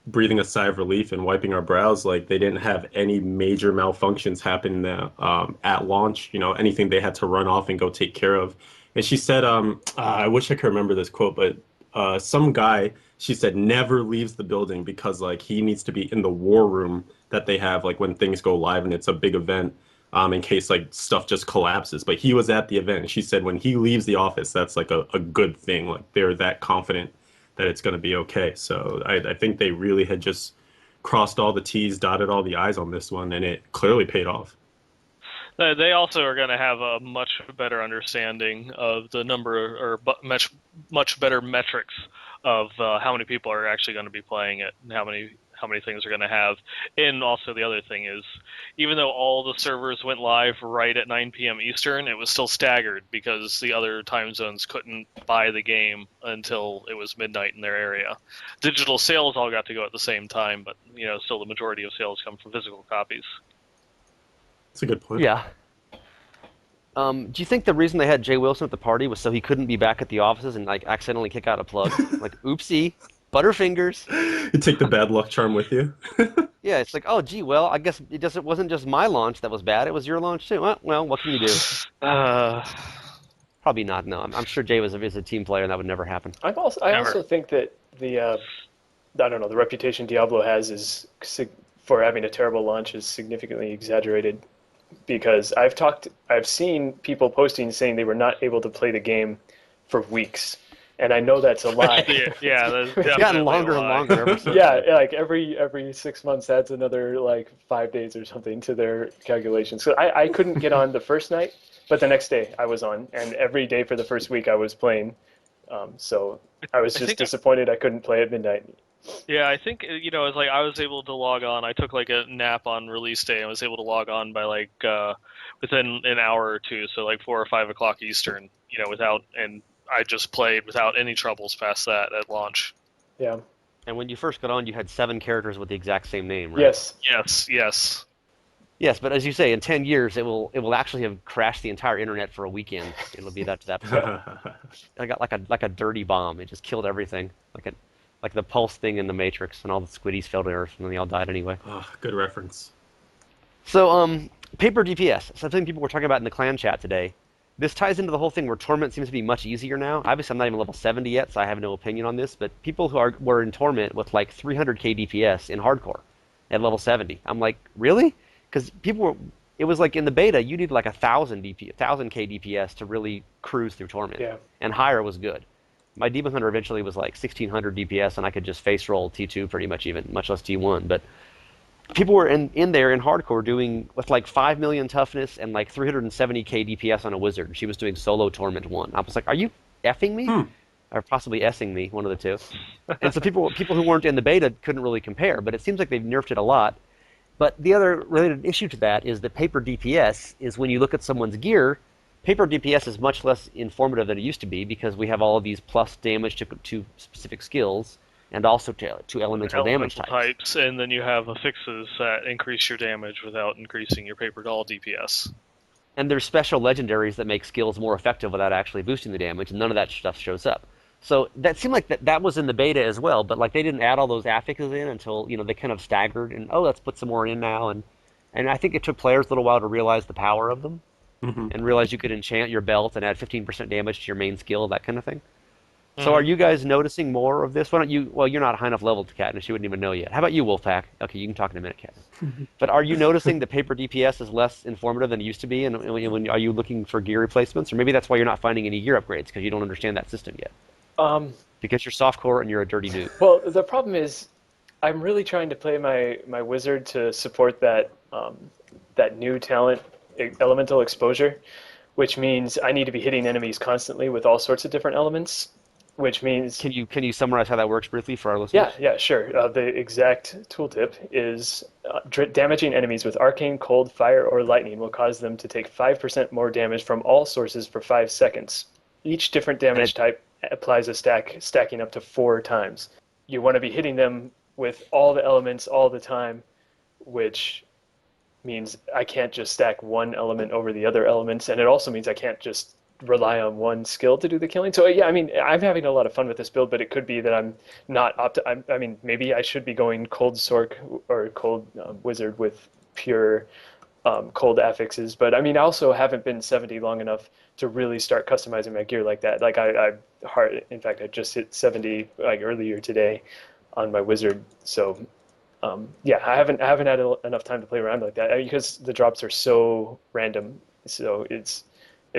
breathing a sigh of relief and wiping our brows. Like they didn't have any major malfunctions happen at launch. Anything they had to run off and go take care of. And she said, I wish I could remember this quote, but some guy, she said, never leaves the building because like he needs to be in the war room that they have like when things go live and it's a big event. In case like stuff just collapses. But he was at the event. She said when he leaves the office, that's like a good thing. Like they're that confident that it's going to be okay. So I think they really had just crossed all the T's, dotted all the I's on this one, and it clearly paid off. They also are going to have a much better understanding of the number or much better metrics of how many people are actually going to be playing it and how many things are going to have. And also the other thing is, even though all the servers went live right at 9 p.m. Eastern, it was still staggered because the other time zones couldn't buy the game until it was midnight in their area. Digital sales all got to go at the same time, but still the majority of sales come from physical copies. That's a good point. Yeah. Do you think the reason they had Jay Wilson at the party was so he couldn't be back at the offices and like accidentally kick out a plug? Like, oopsie, butterfingers. You take the bad luck charm with you. Yeah, it's like, oh, gee, well, I guess it wasn't just my launch that was bad; it was your launch too. Well, what can you do? Uh, Probably not. No, I'm sure Jay is a team player, and that would never happen. I Never. also think that I don't know, the reputation Diablo has for having a terrible launch is significantly exaggerated because I've seen people posting saying they were not able to play the game for weeks, and I know that's a lie. yeah, that's It's gotten definitely a longer and lie. longer ever since. Yeah, like every 6 months adds another like 5 days or something to their calculations. So I couldn't get on the first night, but the next day I was on, and every day for the first week I was playing. So I was I just think, disappointed I couldn't play at midnight. yeah, I think it's like I was able to log on. I took like a nap on release day and was able to log on by like within an hour or two, so like 4 or 5 o'clock Eastern. And I just played without any troubles past that at launch. Yeah. And when you first got on, you had 7 characters with the exact same name, right? Yes. Yes, yes. Yes, but as you say, in 10 years, it will actually have crashed the entire internet for a weekend. It'll be that to that point. I got like a dirty bomb. It just killed everything, like the pulse thing in the Matrix, and all the squiddies fell to Earth, and then they all died anyway. Oh, good reference. So, paper DPS, something people were talking about in the clan chat today. This ties into the whole thing where Torment seems to be much easier now. Obviously, I'm not even level 70 yet, so I have no opinion on this. But people were in Torment with like 300k DPS in hardcore at level 70. I'm like, really? Because it was like in the beta, you needed like 1000k DPS to really cruise through Torment, Yeah. and higher was good. My Demon Hunter eventually was like 1600 DPS, and I could just face roll T2 pretty much even, much less T1. But people were in there in hardcore doing with like 5 million toughness and like 370k DPS on a wizard. She was doing solo Torment 1. I was like, are you effing me? Hmm. Or possibly S-ing me, one of the two. And so people who weren't in the beta couldn't really compare, but it seems like they've nerfed it a lot. But the other related issue to that is that paper DPS is when you look at someone's gear, paper DPS is much less informative than it used to be because we have all of these plus damage to specific skills and also to elemental damage Elemental types. types, and then you have affixes that increase your damage without increasing your paper doll DPS. And there's special legendaries that make skills more effective without actually boosting the damage, and none of that stuff shows up. So that seemed like that was in the beta as well, but like they didn't add all those affixes in until they kind of staggered and let's put some more in now, and I think it took players a little while to realize the power of them. Hmm. and realized you could enchant your belt and add 15% damage to your main skill, that kind of thing. So are Hmm. you guys noticing more of this? Why don't you? Well, you're not high enough level to Katniss. You wouldn't even know yet. How about you, Wolfpaq? Okay, you can talk in a minute, Katniss. But are you noticing the paper DPS is less informative than it used to be? And are you looking for gear replacements? Or maybe that's why you're not finding any gear upgrades because you don't understand that system yet. Um, Because you're softcore and you're a dirty noob. well, the problem is I'm really trying to play my wizard to support that new talent, elemental exposure, which means I need to be hitting enemies constantly with all sorts of different elements, which means Can you summarize how that works briefly for our yeah, listeners? yeah, sure. The exact tooltip is damaging enemies with arcane, cold, fire, or lightning will cause them to take 5% more damage from all sources for 5 seconds. Each different And damage it type applies a stack, stacking up to 4 times. You want to be hitting them with all the elements all the time, which means I can't just stack one element over the other elements, and it also means I can't just rely on one skill to do the killing. So yeah, I mean, I'm having a lot of fun with this build, but it could be that I'm not I mean, maybe I should be going cold sork or cold wizard with pure cold affixes. But I mean, I also haven't been 70 long enough to really start customizing my gear like that. Like in fact, I just hit 70 like earlier today on my wizard. So yeah, I haven't had enough time to play around like that because the drops are so random. So it's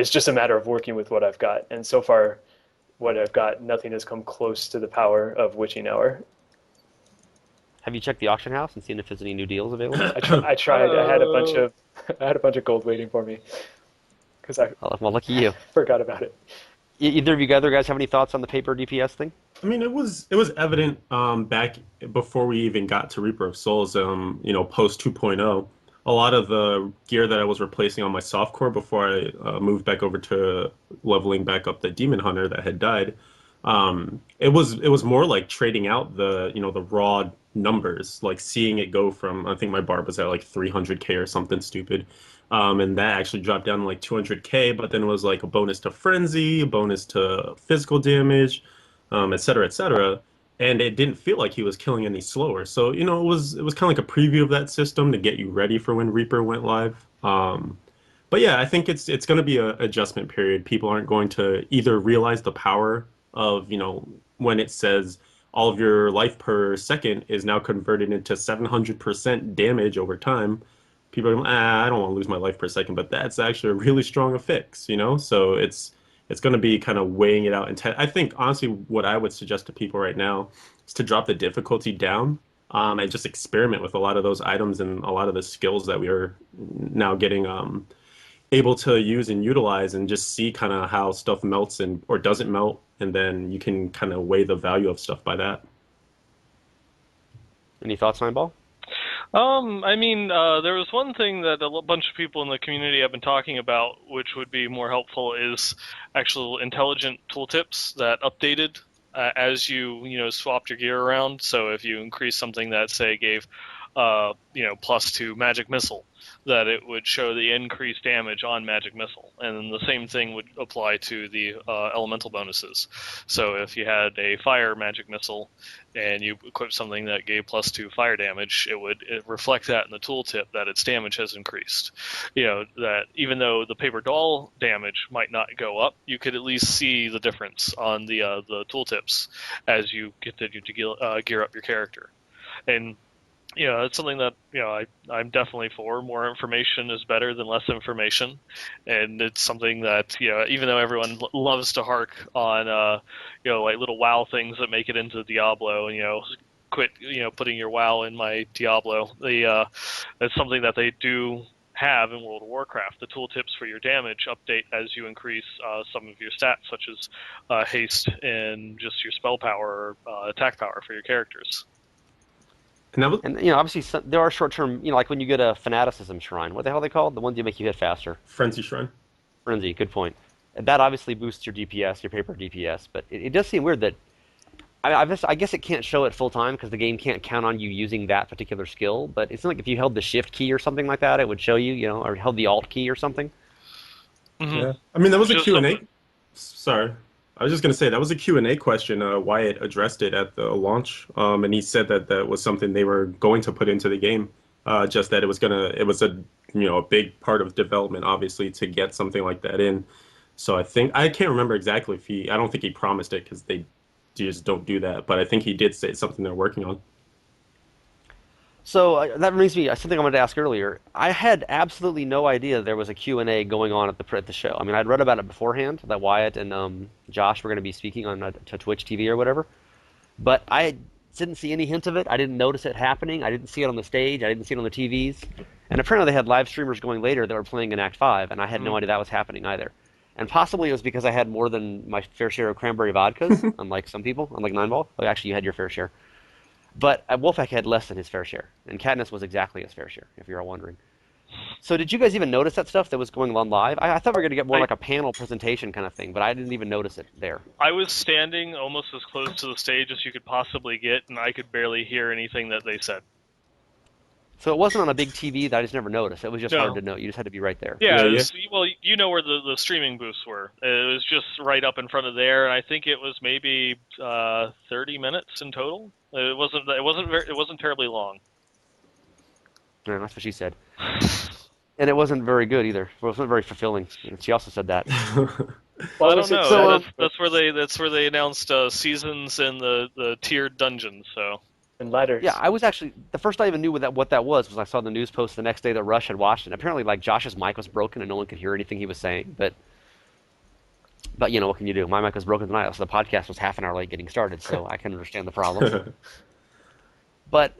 just a matter of working with what I've got. And so far, what I've got, nothing has come close to the power of Witching Hour. Have you checked the auction house and seen if there's any new deals available? I tried. I had a bunch Uh, of I had a bunch of gold waiting for me because I Well, lucky you. forgot about it. Either of you other guys have any thoughts on the paper DPS thing? I mean, it was evident back before we even got to Reaper of Souls, post 2.0. A lot of the gear that I was replacing on my softcore before I moved back over to leveling back up the Demon Hunter that had died, it was more like trading out the raw numbers, like seeing it go from, I think my barb was at like 300K or something stupid. And that actually dropped down to like 200K, but then it was like a bonus to frenzy, a bonus to physical damage, et cetera, et cetera. And it didn't feel like he was killing any slower. So, it was kind of like a preview of that system to get you ready for when Reaper went live. But yeah, I think it's going to be a adjustment period. People aren't going to either realize the power of, when it says all of your life per second is now converted into 700% damage over time. People are, I don't want to lose my life per second, but that's actually a really strong fix. So it's going to be kind of weighing it out. And I think honestly, what I would suggest to people right now is to drop the difficulty down, and just experiment with a lot of those items and a lot of the skills that we are now getting able to use and utilize, and just see kind of how stuff melts and or doesn't melt, and then you can kind of weigh the value of stuff by that. Any thoughts, Neinball? I mean, there was one thing that bunch of people in the community have been talking about, which would be more helpful, is actual intelligent tooltips that updated as you swapped your gear around. So if you increase something that say gave +2 magic missile, that it would show the increased damage on magic missile, and then the same thing would apply to the elemental bonuses. So if you had a fire magic missile and you equip something that gave +2 fire damage, it would reflect that in the tooltip that its damage has increased. That even though the paper doll damage might not go up, you could at least see the difference on the tooltips as you continue to gear up your character. And it's something that I'm definitely for. More information is better than less information, and it's something that even though everyone loves to hark on like little WoW things that make it into Diablo, and quit putting your WoW in my Diablo. That's something that they do have in World of Warcraft. The tooltips for your damage update as you increase some of your stats, such as haste and just your spell power or attack power for your characters. And that was And obviously there are short-term, like when you get a fanaticism shrine. What the hell are they called? The ones that make you hit faster. Frenzy Shrine. Frenzy, good point. And that obviously boosts your DPS, your paper DPS. But it does seem weird that I guess it can't show it full time because the game can't count on you using that particular skill. But it's like if you held the Shift key or something like that, it would show you, or held the Alt key or something. Mm-hmm. Yeah. I mean, that was a Just Q&A. something. Sorry. I was just going to say that was a Q&A question. Wyatt addressed it at the launch, and he said that that was something they were going to put into the game. Just that it was a a big part of development, obviously, to get something like that in. So I can't remember exactly if I don't think he promised it because they just don't do that, but I think he did say it's something they're working on. So that reminds me of something I wanted to ask earlier. I had absolutely no idea there was a Q&A going on at the show. I mean, I'd read about it beforehand that Wyatt and Josh were going to be speaking on to Twitch TV or whatever, but I didn't see any hint of it. I didn't notice it happening. I didn't see it on the stage. I didn't see it on the TVs. And apparently they had live streamers going later that were playing in Act 5, and I had no idea that was happening either. And possibly it was because I had more than my fair share of cranberry vodkas, unlike some people, unlike Neinball. Oh, actually, you had your fair share. But Wolfpaq had less than his fair share, and Katniss was exactly his fair share, if you're all wondering. So did you guys even notice that stuff that was going on live? I thought we were going to get more I like a panel presentation kind of thing, but I didn't even notice it there. I was standing almost as close to the stage as you could possibly get, and I could barely hear anything that they said. So it wasn't on a big TV that I just never noticed. It was just hard No. to know. You just had to be right there. Yeah, Yeah, yeah. well, you know where the streaming booths were. It was just right up in front of there, and I think it was maybe 30 minutes in total. It wasn't terribly long. Yeah, that's what she said. And it wasn't very good either. It wasn't very fulfilling. She also said that. What I was don't it know. said? So, That's where they announced seasons and the tiered dungeons. So And yeah, letters. I was actually the first I even knew what that was I saw the news post the next day that Rush had watched it. Apparently, like Josh's mic was broken and no one could hear anything he was saying. But what can you do? My mic was broken tonight, so the podcast was half an hour late getting started. So I can understand the problems. But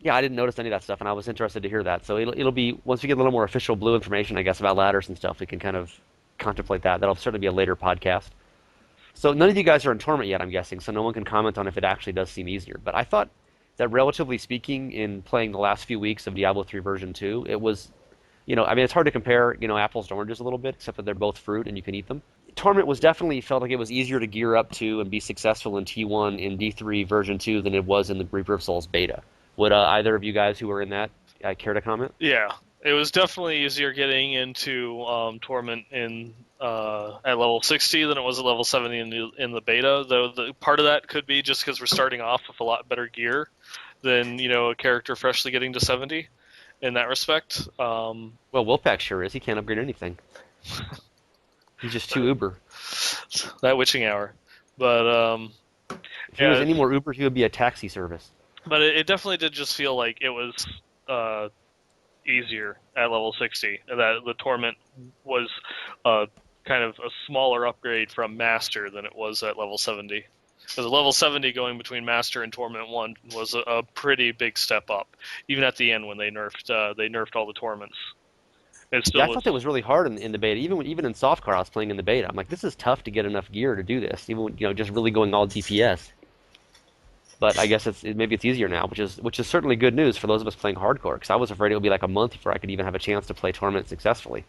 yeah, I didn't notice any of that stuff, and I was interested to hear that. So it'll be once we get a little more official blue information, I guess, about ladders and stuff, we can kind of contemplate that. That'll certainly be a later podcast. So none of you guys are in Torment yet, I'm guessing, so no one can comment on if it actually does seem easier. But I thought that relatively speaking, in playing the last few weeks of Diablo 3 version 2, it was, I mean, it's hard to compare, apples to oranges a little bit, except that they're both fruit and you can eat them. Torment was definitely felt like it was easier to gear up to and be successful in T1 in D3 version 2 than it was in the Reaper of Souls beta. Would either of you guys who were in that care to comment? yeah, it was definitely easier getting into Torment in at level 60 than it was at level 70 in the beta. Though the part of that could be just because we're starting off with a lot better gear than a character freshly getting to 70 in that respect. Well, Wolfpack sure is. He can't upgrade anything. He's just too uber. That witching hour, but If he was yeah, any more uber, he would be a taxi service. but it definitely did just feel like it was easier at level 60. That the Torment was kind of a smaller upgrade from Master than it was at level 70. Because at level 70, going between Master and Torment 1 was a pretty big step up. Even at the end when they nerfed all the Torments. It Yeah, still I was. thought that was really hard in the beta. Even in softcore, I was playing in the beta. I'm like, this is tough to get enough gear to do this. Even just really going all DPS. But I guess maybe it's easier now, which is certainly good news for those of us playing hardcore. Because I was afraid it would be like a month before I could even have a chance to play Torment successfully.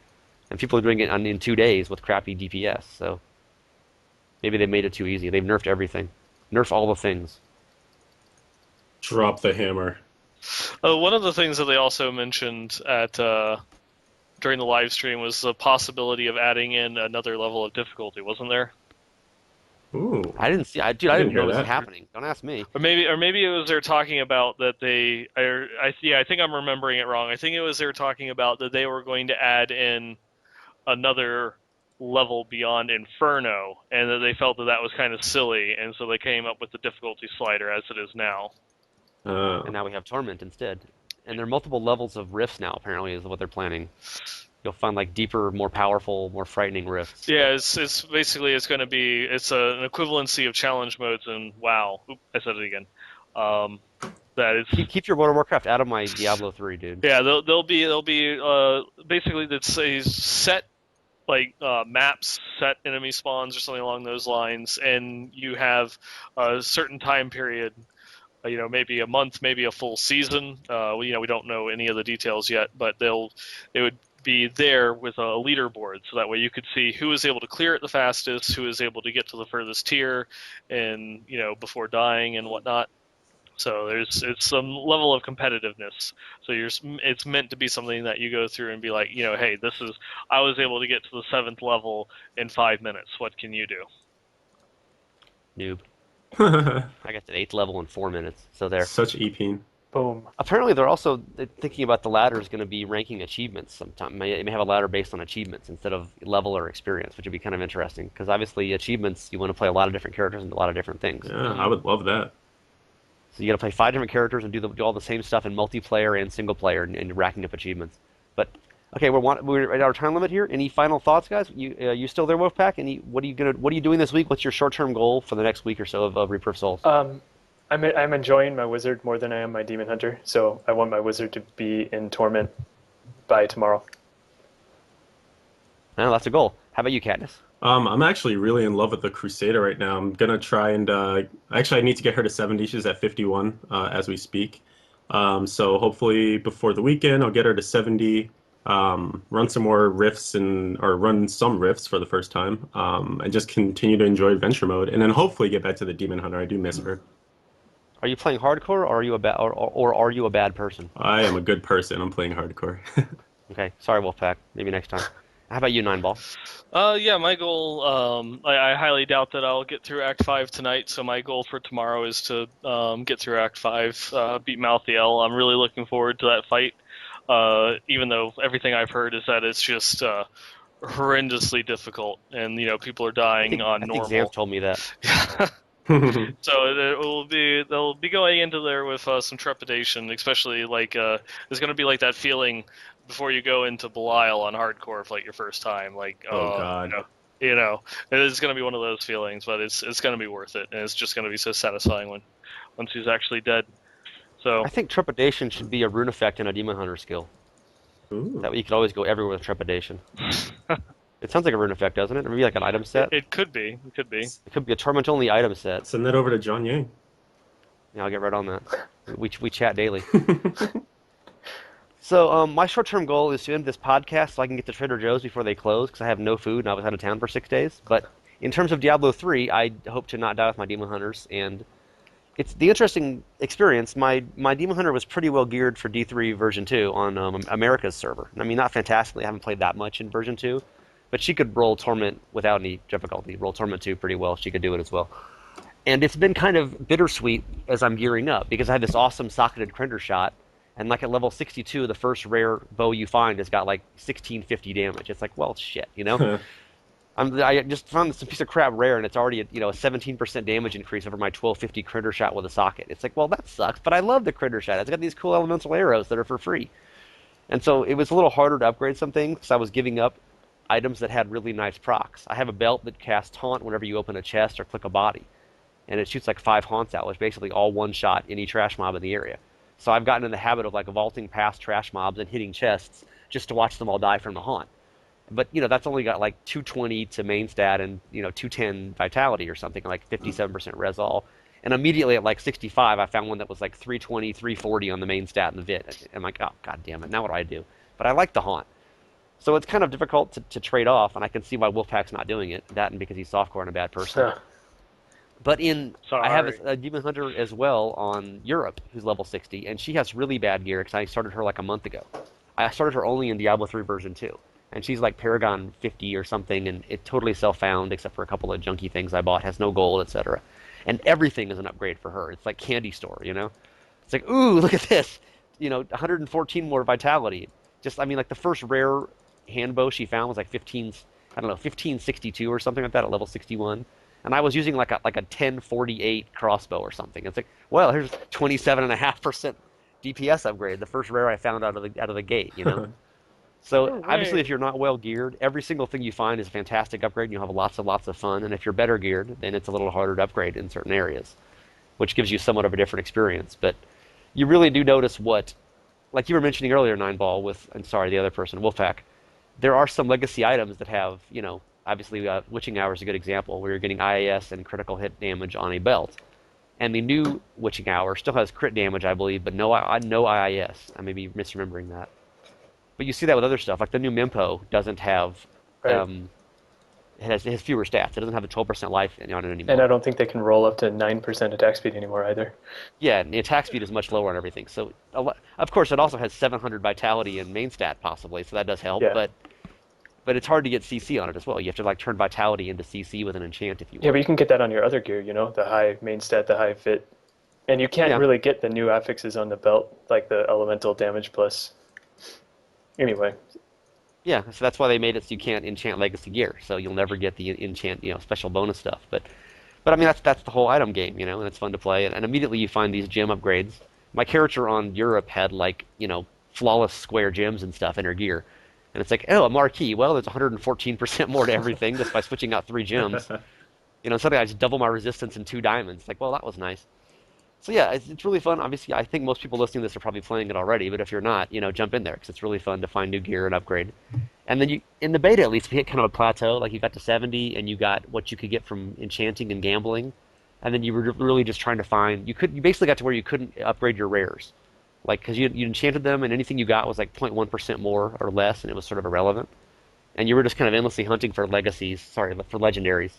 And people are doing it in 2 days with crappy DPS. So maybe they made it too easy. They've nerfed everything, nerfed all the things. Drop the hammer. One of the things that they also mentioned at during the live stream was the possibility of adding in another level of difficulty, wasn't there? Ooh, I didn't see, dude. I I didn't didn't hear notice it that. happening. Don't ask me. Or maybe it was they're talking about that I think I'm remembering it wrong. I think it was they were talking about that they were going to add in another level beyond Inferno, and that they felt that that was kind of silly, and so they came up with the difficulty slider as it is now. And Uh, now we have Torment instead. And there are multiple levels of rifts now. Apparently, is what they're planning. You'll find like deeper, more powerful, more frightening rifts. Yeah, it's basically it's going to be an equivalency of challenge modes and WoW. Oop, I said it again. That it's Keep your World of Warcraft out of my Diablo 3, dude. yeah they'll be basically it's a set like maps, set enemy spawns or something along those lines, and you have a certain time period. Maybe a month, maybe a full season. We don't know any of the details yet, but they would be there with a leaderboard, so that way you could see who is able to clear it the fastest, who is able to get to the furthest tier, and before dying and whatnot. So it's some level of competitiveness. So it's meant to be something that you go through and be like, hey, I was able to get to the 7th level in 5 minutes. What can you do? Noob. I got to 8th level in 4 minutes. So there. such Epeen. Boom. Apparently, they're also thinking about the ladder is going to be ranking achievements sometime. It may have a ladder based on achievements instead of level or experience, which would be kind of interesting. Because obviously, achievements, you want to play a lot of different characters and a lot of different things. Yeah, I Mm. would love that. So you got to play 5 different characters and do all the same stuff in multiplayer and single player and racking up achievements. But okay, we're at our time limit here. Any final thoughts, guys? You still there, Wolfpaq? What are you doing this week? What's your short term goal for the next week or so of Reaper of Souls? Um, I'm enjoying my wizard more than I am my demon hunter, so I want my wizard to be in Torment by tomorrow. No, that's a goal. How about you, Katniss? I'm actually really in love with the Crusader right now. I'm gonna try and actually I need to get her to 70. She's at 51 as we speak. So hopefully before the weekend I'll get her to 70. Run some more rifts or run some rifts for the first time. And just continue to enjoy adventure mode, and then hopefully get back to the Demon Hunter. I do miss her. Are you playing hardcore, or are you a bad, or are you a bad person? I am a good person. I'm playing hardcore. Okay, sorry, Wolfpack. Maybe next time. How about you, Neinball? Yeah, my goal. I highly doubt that I'll get through Act 5 tonight. So my goal for tomorrow is to get through Act 5, beat Malthael. I'm really looking forward to that fight. Even though everything I've heard is that it's just horrendously difficult, and people are dying on I think Zam's normal. told me that. So they'll be going into there with some trepidation, especially like there's gonna be like that feeling before you go into Belial on hardcore for like your first time, like Oh God. it is gonna be one of those feelings, but it's gonna be worth it, and it's just gonna be so satisfying once he's actually dead. So I think trepidation should be a rune effect in a demon hunter skill. Ooh. That way you could always go everywhere with trepidation. It sounds like a rune effect, doesn't it? Or maybe like an item set. it could be. It could be a torment only item set. Send that over to John Yang. Yeah, I'll get right on that. We chat daily. So my short term goal is to end this podcast so I can get to Trader Joe's before they close because I have no food and I was out of town for 6 days. But in terms of Diablo 3, I hope to not die with my demon hunters, and it's the interesting experience. My demon hunter was pretty well geared for D3 version 2 on America's server. I mean, not fantastically. I haven't played that much in version 2, but she could roll Torment without any difficulty. Roll Torment 2 pretty well. She could do it as well. And it's been kind of bittersweet as I'm gearing up because I had this awesome socketed Crinder shot, and like at level 62, the first rare bow you find has got like 1650 damage. It's like, well, shit, you know. I just found this piece of crap rare, and it's already a 17% damage increase over my 1250 Crinder shot with a socket. It's like, well, that sucks, but I love the Crinder shot. It's got these cool elemental arrows that are for free, and so it was a little harder to upgrade some things because I was giving up items that had really nice procs. I have a belt that casts taunt whenever you open a chest or click a body, and it shoots like 5 haunts out, which basically all one shot any trash mob in the area. So I've gotten in the habit of like vaulting past trash mobs and hitting chests just to watch them all die from the haunt. But that's only got like 220 to main stat and 210 vitality or something, like 57% resol. And immediately at like 65, I found one that was like 320, 340 on the main stat and the vit. I'm like, oh god damn it, now what do I do? But I like the haunt. So it's kind of difficult to trade off, and I can see why Wolfpack's not doing it. That and because he's softcore and a bad person. Huh. But I have Sorry. a demon hunter as well on Europe who's level 60, and she has really bad gear because I started her like a month ago. I started her only in Diablo 3 version 2, and she's like Paragon 50 or something, and it totally self-found except for a couple of junky things I bought, has no gold, etc. And everything is an upgrade for her. It's like candy store, you know? It's like, ooh, look at this, 114 more vitality. Just, I mean, like the first rare hand bow she found was like 15, I don't know, 1562 or something like that at level 61. And I was using like a 1048 crossbow or something. It's like, well, here's 27.5% DPS upgrade, the first rare I found out of the gate, you know. So obviously, Hooray. if you're not well geared, every single thing you find is a fantastic upgrade, and you'll have lots of fun. And if you're better geared, then it's a little harder to upgrade in certain areas, which gives you somewhat of a different experience. But you really do notice what, like you were mentioning earlier, Nineball with, and sorry, the other person, Wolfpack. There are some legacy items that have, obviously, Witching Hour is a good example, where you're getting IAS and critical hit damage on a belt. And the new Witching Hour still has crit damage, I believe, but no IIS. I may be misremembering that. But you see that with other stuff, like the new Mimpo doesn't have, Right. it has fewer stats. It doesn't have a 12% life on it And anymore. I don't think they can roll up to 9% attack speed anymore either. Yeah, and the attack speed is much lower on everything. So, of course, it also has 700 vitality and main stat possibly, so that does help. Yeah. But it's hard to get CC on it as well. You have to like turn vitality into CC with an enchant if you Yeah, want. but you can get that on your other gear, the high main stat, the high fit And you can't Yeah. really get the new affixes on the belt, like the elemental damage plus. Anyway, Yeah, so that's why they made it so you can't enchant legacy gear. So you'll never get the enchant, special bonus stuff. But I mean that's the whole item game, and it's fun to play. And immediately you find these gem upgrades. My character on Europe had like, flawless square gems and stuff in her gear. And it's like, oh, a marquee. Well, there's 114% more to everything just by switching out 3 gems. Suddenly I just double my resistance and 2 diamonds. Like, well, that was nice. So yeah, it's really fun. Obviously, I think most people listening to this are probably playing it already. But if you're not, jump in there because it's really fun to find new gear and upgrade. And then in the beta at least, we hit kind of a plateau. Like you got to 70, and you got what you could get from enchanting and gambling, and then you were really just trying to find. You basically got to where you couldn't upgrade your rares, like because you enchanted them, and anything you got was like 0.1% more or less, and it was sort of irrelevant. And you were just kind of endlessly hunting for legacies. Sorry, for legendaries.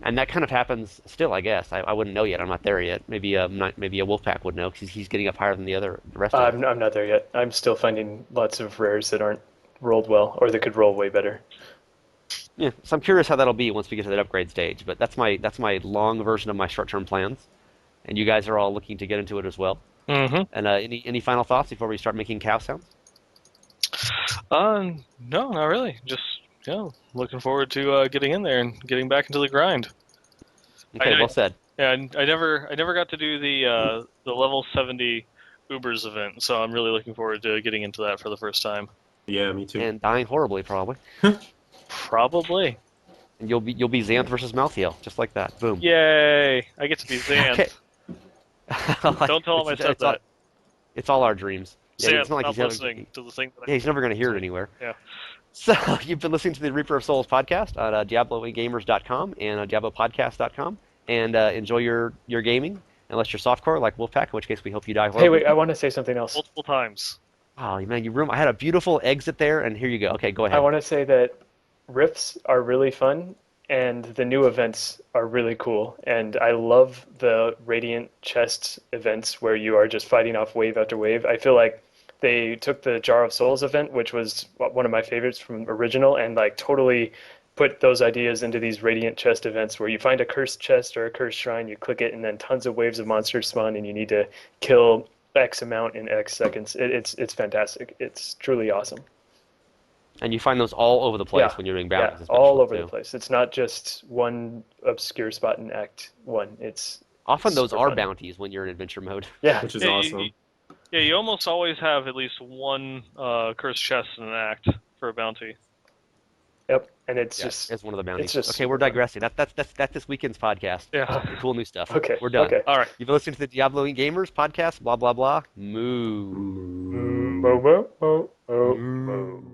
And that kind of happens still, I guess. I wouldn't know yet. I'm not there yet. Maybe a Wolfpaq would know because he's getting up higher than the rest of us. I'm not there yet. I'm still finding lots of rares that aren't rolled well, or that could roll way better. Yeah, so I'm curious how that'll be once we get to that upgrade stage. But that's my long version of my short-term plans, and you guys are all looking to get into it as well. Mm-hmm. And any final thoughts before we start making cow sounds? No, not really. Just looking forward to getting in there and getting back into the grind. Okay, well said. Yeah, I never got to do the level 70 Ubers event, so I'm really looking forward to getting into that for the first time. Yeah, me too. And dying horribly probably. Probably. And you'll be Xanth versus Malthael, just like that. Boom. Yay! I get to be Okay. Xanth. Don't tell him I said that. It's all our dreams. Yeah, it's Xanth, not like not he's listening to the thing that Yeah, he's never going to hear it anywhere. Yeah. So you've been listening to the Reaper of Souls podcast on DiabloGamers.com and DiabloPodcast.com, and enjoy your gaming, unless you're softcore like Wolfpaq, in which case we hope you die Hey, horribly. wait, I want to say something else. Multiple times. Oh man, I had a beautiful exit there, and here you go. Okay, go I ahead. want to say that rifts are really fun, and the new events are really cool. And I love the Radiant Chests events where you are just fighting off wave after wave. I feel like they took the Jar of Souls event, which was one of my favorites from original, and like totally put those ideas into these Radiant Chest events where you find a cursed chest or a cursed shrine, you click it, and then tons of waves of monsters spawn, and you need to kill X amount in X seconds. It's fantastic. It's truly awesome. And you find those all over the place Yeah, when you're doing yeah, bounties, all especially over the too. place. It's not just one obscure spot in Act One. It's Often those super are fun. bounties when you're in adventure mode. Yeah, Which is Yeah, awesome. you almost always have at least one cursed chest in an act for a bounty. yep. And Yeah, it's one of the it's bounties. just Okay, super we're fun. digressing. That's this weekend's podcast. Yeah. Cool new stuff. Okay, We're done. okay. All right. You've been listening to the Diablo Gamers podcast. Blah blah blah. Moo. Mo, mo, mo, mo, mo. Mm.